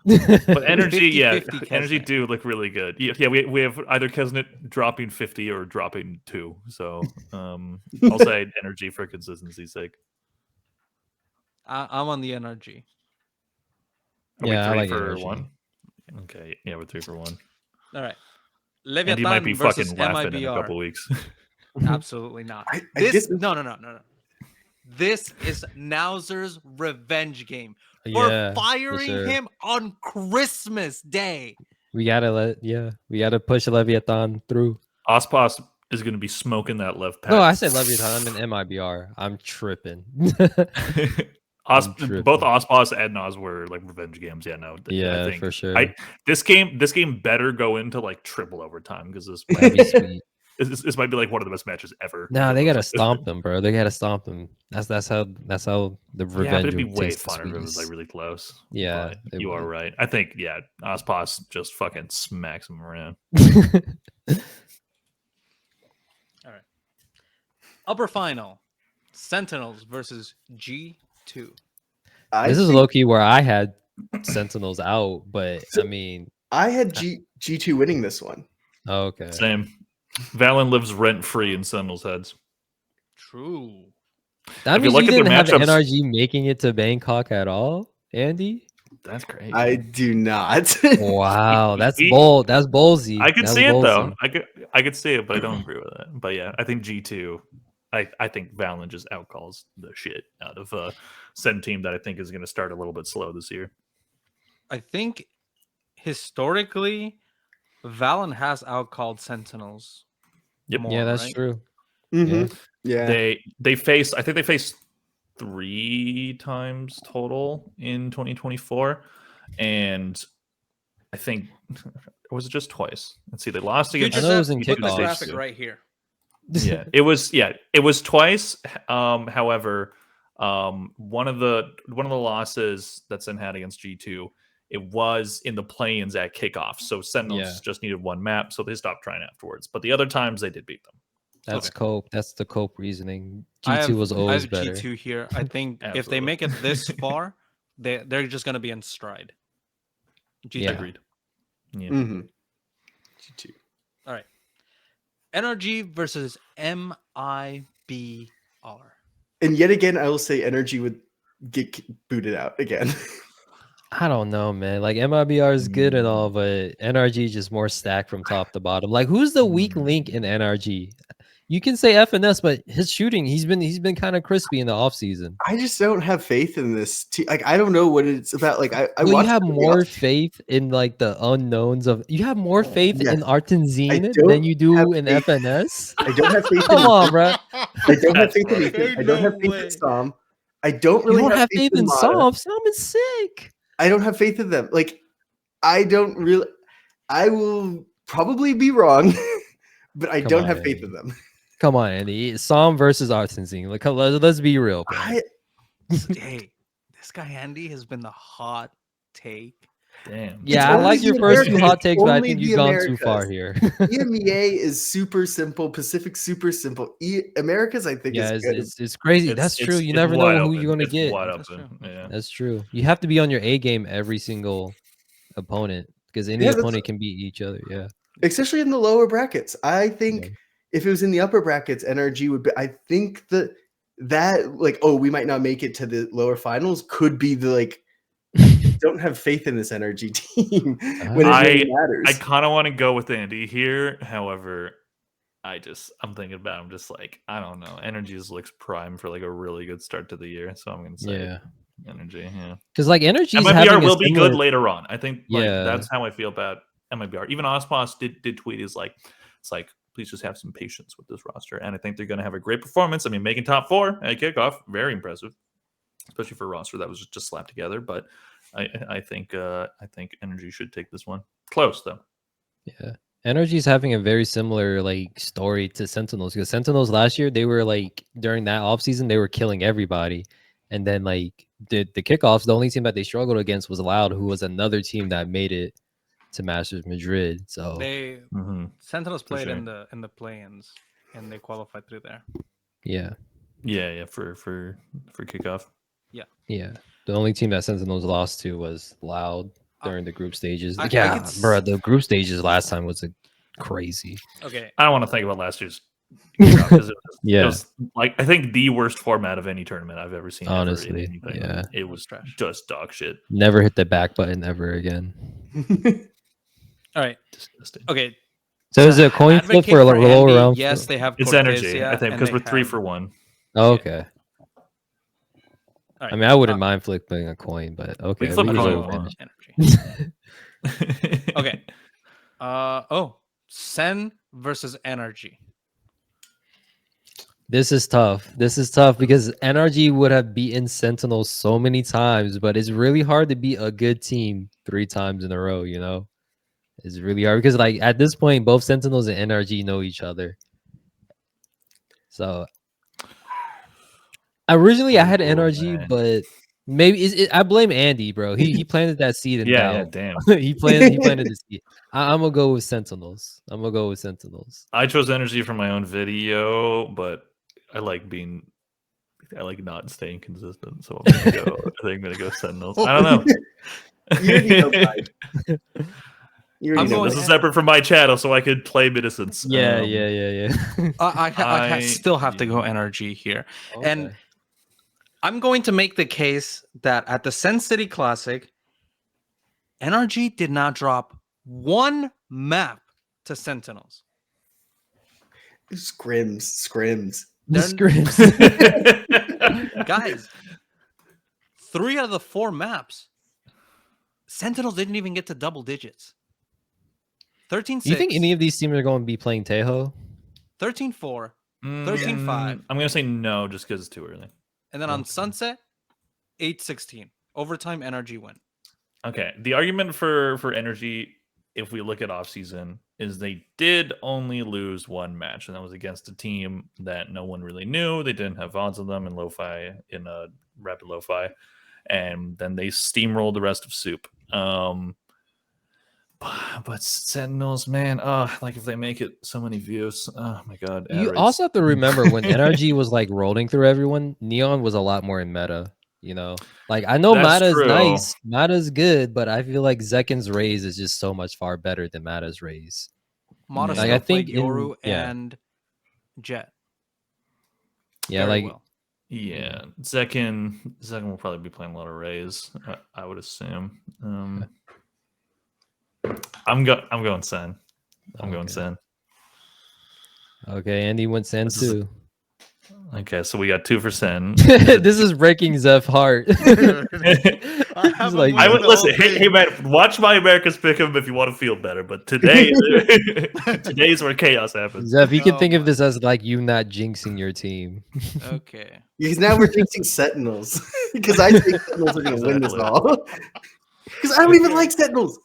But energy, yeah, 50-50 energy Keznit. do look really good. Yeah, we have either Keznit dropping 50 or dropping 2. So I'll say energy for consistency's sake. I'm on the NRG. Are Yeah, I we like 3 for energy. 1? Okay, yeah, we're 3 for 1. All right. And you might be Leviatan versus fucking laughing in a MIBR. couple weeks. Absolutely not. I This guess- no. This is Nowzer's revenge game for Yeah, for firing sure. him on Christmas Day. We gotta push Leviathan through. ASPAS is going to be smoking that left pack. No, I said Leviathan. I'm in MIBR. I'm tripping. tripping. Both ASPAS and Nas were like revenge games. Yeah, no. Yeah, I think for sure. This game better go into like triple overtime because this That'd be sweet. this might be like one of the best matches ever. Nah, they gotta Like, stomp them, bro. They gotta stomp them. That's how the Yeah, but revenge it'd be would way taste the funner if it was like sweetest. really close. Yeah, But it you are would. right. I think ASPAS just fucking smacks him around. All right. Upper final. Sentinels versus G2. This is low key where I had Sentinels out, but I mean, I had G2 winning this one. okay. Same. Valen lives rent free in Sentinels' heads. True. That If you means look you at their didn't have matchups- NRG making it to Bangkok at all, Andy. That's crazy. I do not. Wow, that's He- bold. That's ballsy. I could That's see it though. ballsy. I could see it, but I don't agree with it. But yeah, I think G2. I think Valen just outcalls the shit out of a Sen team that I think is going to start a little bit slow this year. I think historically, Valen has outcalled Sentinels. Yep. more, Yeah, that's right? true. Mhm. Yeah. They faced. I think they faced 3 times total in 2024, and I think or was it just twice? Let's see. They lost against. I know it was in Put the kickoffs. graphic right here. Yeah, it was. Yeah, it was twice. However, one of the losses that Sen had against G2, it was in the play-ins at kickoff. So Sentinels just needed 1 map, so they stopped trying afterwards. But the other times they did beat them. That's cope. That's the cope reasoning. I G2 have- was I always have better. G2 here. I think if they Absolutely. make it this far, they're just gonna be in stride. G2. Yeah. Agreed. Yeah. Mhm. G2. All right. NRG versus MIBR. And yet again, I will say energy would get booted out again. I don't know, man. Like MIBR is good and all, but NRG just more stacked from top to bottom. Like, who's the weak link in NRG? You can say FNS, but his shooting, he's been kind of crispy in the offseason. I just don't have faith in this team. Like, I don't know what it's about. Like, I Well, you watched have the more playoffs. faith in like the unknowns of. You have more faith Yes. in Artenzine I than don't you do have in faith. FNS. I don't have faith. Come in on, bro. I don't have That's faith in right. Ethan. I don't have faith No in Sam. I don't You really don't have faith in Mada. Psalm. Psalm is sick. I don't have faith in them. Like, I don't really. I will probably be wrong, but I Come don't on, have faith Andy. in them. Come on, Andy. Psalm versus Artenzine. Like, let's be real, bro. Hey, this guy Andy has been the hot take. Damn. Yeah, I only like your the first 2 Americas. hot takes, but I Only think the you've gone too far Americas. here. EMEA is super simple. Pacific super simple. Americas, I think, Yeah, is good. it's crazy. That's true. You never know who you're gonna It's get. wide That's open. true. Yeah. That's true. You have to be on your A game every single opponent because any Yeah, that's- opponent can beat each other. Yeah. Especially in the lower brackets. I think Yeah. if it was in the upper brackets, NRG would be. I think that like, oh, we might not make it to the lower finals could be the like. Don't have faith in this NRG team when it really matters. I kind of want to go with Andy here. However, I'm thinking about. I'm just like, I don't know. Energy just looks prime for like a really good start to the year. So I'm gonna say Yeah. Energy. Yeah. Because like energy MIBR will be good later on. I think Yeah. that's how I feel about MIBR. Even ASPAS did tweet it's like please just have some patience with this roster. And I think they're gonna have a great performance. I mean, making top 4 at kickoff, very impressive. Especially for a roster that was just slapped together. But I think Energy should take this one. Close though. Yeah. Energy's having a very similar like story to Sentinels because Sentinels last year they were like during that offseason they were killing everybody. And then like the kickoffs, the only team that they struggled against was Loud, who was another team that made it to Masters Madrid. So They Sentinels For played sure. in the play-ins and they qualified through there. yeah. For kickoff. Yeah. The only team that Sentinels lost to was Loud during the group stages. I Yeah, could bro, the group stages last time was crazy. Okay. I don't want to think about last year's kickoff because it Yeah. was like I think the worst format of any tournament I've ever seen. Honestly, ever in anything. yeah. It was trash. just dog shit. Never hit the back button ever again. All right. Disgusting. Okay. So is it a coin flip advocate for a for lower Andy, round? yes, they have It's energy, Cortesia, I think, and because they we're 3 have- for 1. Oh, okay. All right. I mean, I wouldn't mind flipping a coin, but okay. can flip we a can coin go if with we want. energy. Energy. Okay. Sen versus Energy. This is tough. This is tough because NRG would have beaten Sentinels so many times, but it's really hard to beat a good team 3 times in a row, you know? It's really hard because like at this point, both Sentinels and NRG know each other. So originally I had NRG, man. but maybe I blame Andy, bro. He planted that seed in Yeah, doubt. damn. he planted the seed. I'm gonna go with Sentinels. I chose energy for my own video, but I like not staying consistent. So I'm gonna go. I think I'm gonna go Sentinels. I don't know. You already know, guys. You already I'm know going- This that. is separate from my channel, so I could play innocence. Yeah. I I- still have to go Energy here. And Okay. I'm going to make the case that at the Sen City Classic, NRG did not drop one map to Sentinels. Scrims. The They're- scripts. Guys, 3 out of the 4 maps, Sentinels didn't even get to double digits. 13-6. Do you think any of these teams are going to be playing Tejo? 13-4, 13-5. I'm gonna say no, just because it's too early. And then on Sunset, 8-16. Overtime NRG win. Okay. The argument for energy, if we look at offseason, is they did only lose 1 match, and that was against a team that no one really knew. They didn't have odds on them in lo-fi, in rapid lo-fi, and then they steamrolled the rest of soup. But Sentinels, man, like if they make it so many views, oh my god. You ad also rates. have to remember when NRG was like rolling through everyone, Neon was a lot more in meta, you know? Like I know That's Mada's true. nice, Mada's good, but I feel like Zekken's raise is just so much far better than Mada's raise. Mada Like, still I played think in- Yoru yeah. and Jet. Yeah, very like well. Yeah, Zekken will probably be playing a lot of Rays, I would assume. I'm going Sen. I'm going Okay. Sen. okay, Andy went Sen This is- too. Okay, so we got 2 for Sen. This is breaking Zeph heart. have like- I would listen. Hey man, watch my America's Pick'em if you want to feel better. But today, today's where chaos happens. Zeph, you can Oh think of my- this as like you not jinxing your team. Okay. Because now we're jinxing Sentinels. Because I think Sentinels are going to win this Exactly. all. Because I don't even like Sentinels.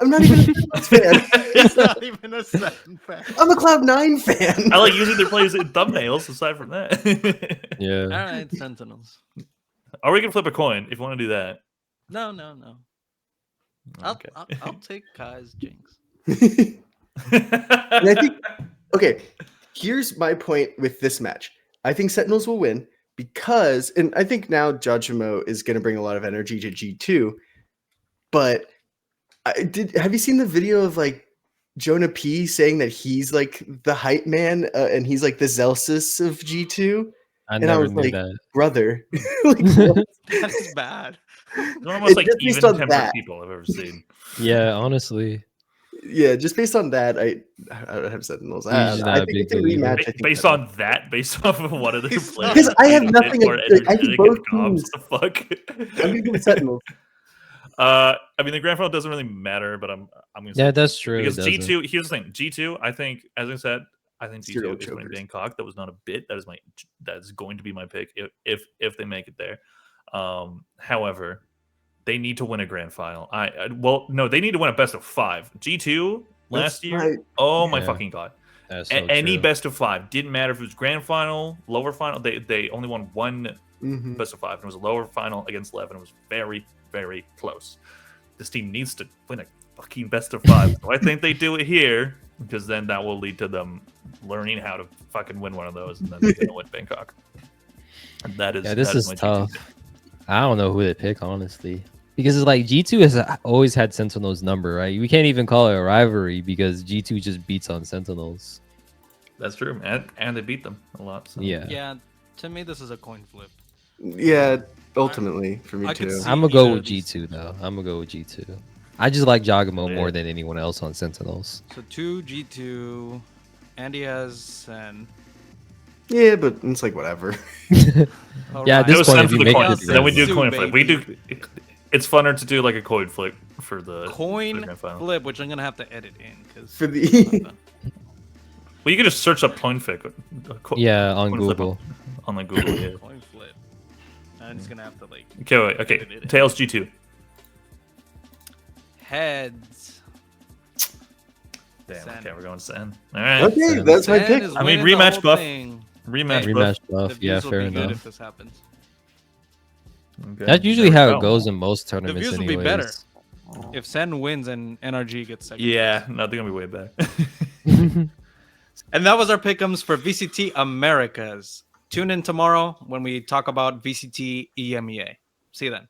I'm not even a Sentinels fan. He's not even a Sen fan. I'm a Cloud9 fan. I like using their plays in thumbnails. Aside from that, Yeah. All right, Sentinels. or we can flip a coin if you want to do that. No. Okay. I'll take Kai's jinx. And I think, okay, here's my point with this match. I think Sentinels will win because, and I think now Jajimo is going to bring a lot of energy to G2, but have you seen the video of like JohnQT saying that he's like the hype man and he's like the Zellsis of G2? I And I never was knew like, that. brother, like, what? That is bad. They're almost like just based even on tempered that. people I've ever seen. Yeah, honestly. Yeah, just based on that, I would have Sentinels. I, He's don't know. not I a think big it's a believer. rematch. I think Based Sentinels. on that, based off of one of their He's players, not- Because I have being a bit nothing more ag- like, I think energetic both and comms, teams- the fuck. I'm gonna go with Sentinels. I mean, the grand final doesn't really matter, but I'm gonna say Yeah, that's true. because it doesn't. G2. Here's the thing: G2. I think, as I said, I think Serial G2 is winning chokers. Bangkok. That was not a bit. That is going to be my pick if they make it there. However, they need to win a grand final. Well, no, they need to win a best of 5. G2 last That's year. right. Oh my Yeah. fucking god! That's so Any true. best of 5 didn't matter if it was grand final, lower final. They only won one Mhm. best of 5, and it was a lower final against Levin. It was very, very close. This team needs to win a fucking best of 5. So I think they do it here, because then that will lead to them learning how to fucking win one of those, and then they're gonna win Bangkok. And that is This that is my tough. GT. I don't know who to pick, honestly. Because it's like G2 has always had Sentinels number, right? We can't even call it a rivalry because G2 just beats on Sentinels. That's true, and they beat them a lot. So. Yeah. Yeah, to me this is a coin flip. Yeah, ultimately for me I could too. see- I'm gonna go either with of these. G2 though. I'm gonna go with G2. I just like Jagamo Yeah. more than anyone else on Sentinels. So 2 G2, Andy has and Yeah, but it's like whatever. Yeah, at It this was point, time if for you the make coin. it Then we do Sensu, coin flip. We do. baby. It's funner to do like a coin flip for the coin grand final. flip, which I'm gonna have to edit in because For the Well, you can just search up coin flip. Yeah, on Coin flip Google. on like Google. Yeah. coin flip. I'm just gonna have to like Okay, wait. Okay, edit it. Tails G2. heads. Damn. Sen. Okay, we're going Sen. All right. okay, that's my Sen pick. is I mean, winning the rematch whole buff. thing. Rematch. Hey, buff. Rematch The buff. Yeah, views will fair be good enough. if this happens. Okay, That's usually there we how go. it goes in most tournaments. views will anyways. be better. If Sen wins and NRG gets second. Yeah, no, they're gonna be way better. And that was our pick'ems for VCT Americas. Tune in tomorrow when we talk about VCT EMEA. See you then.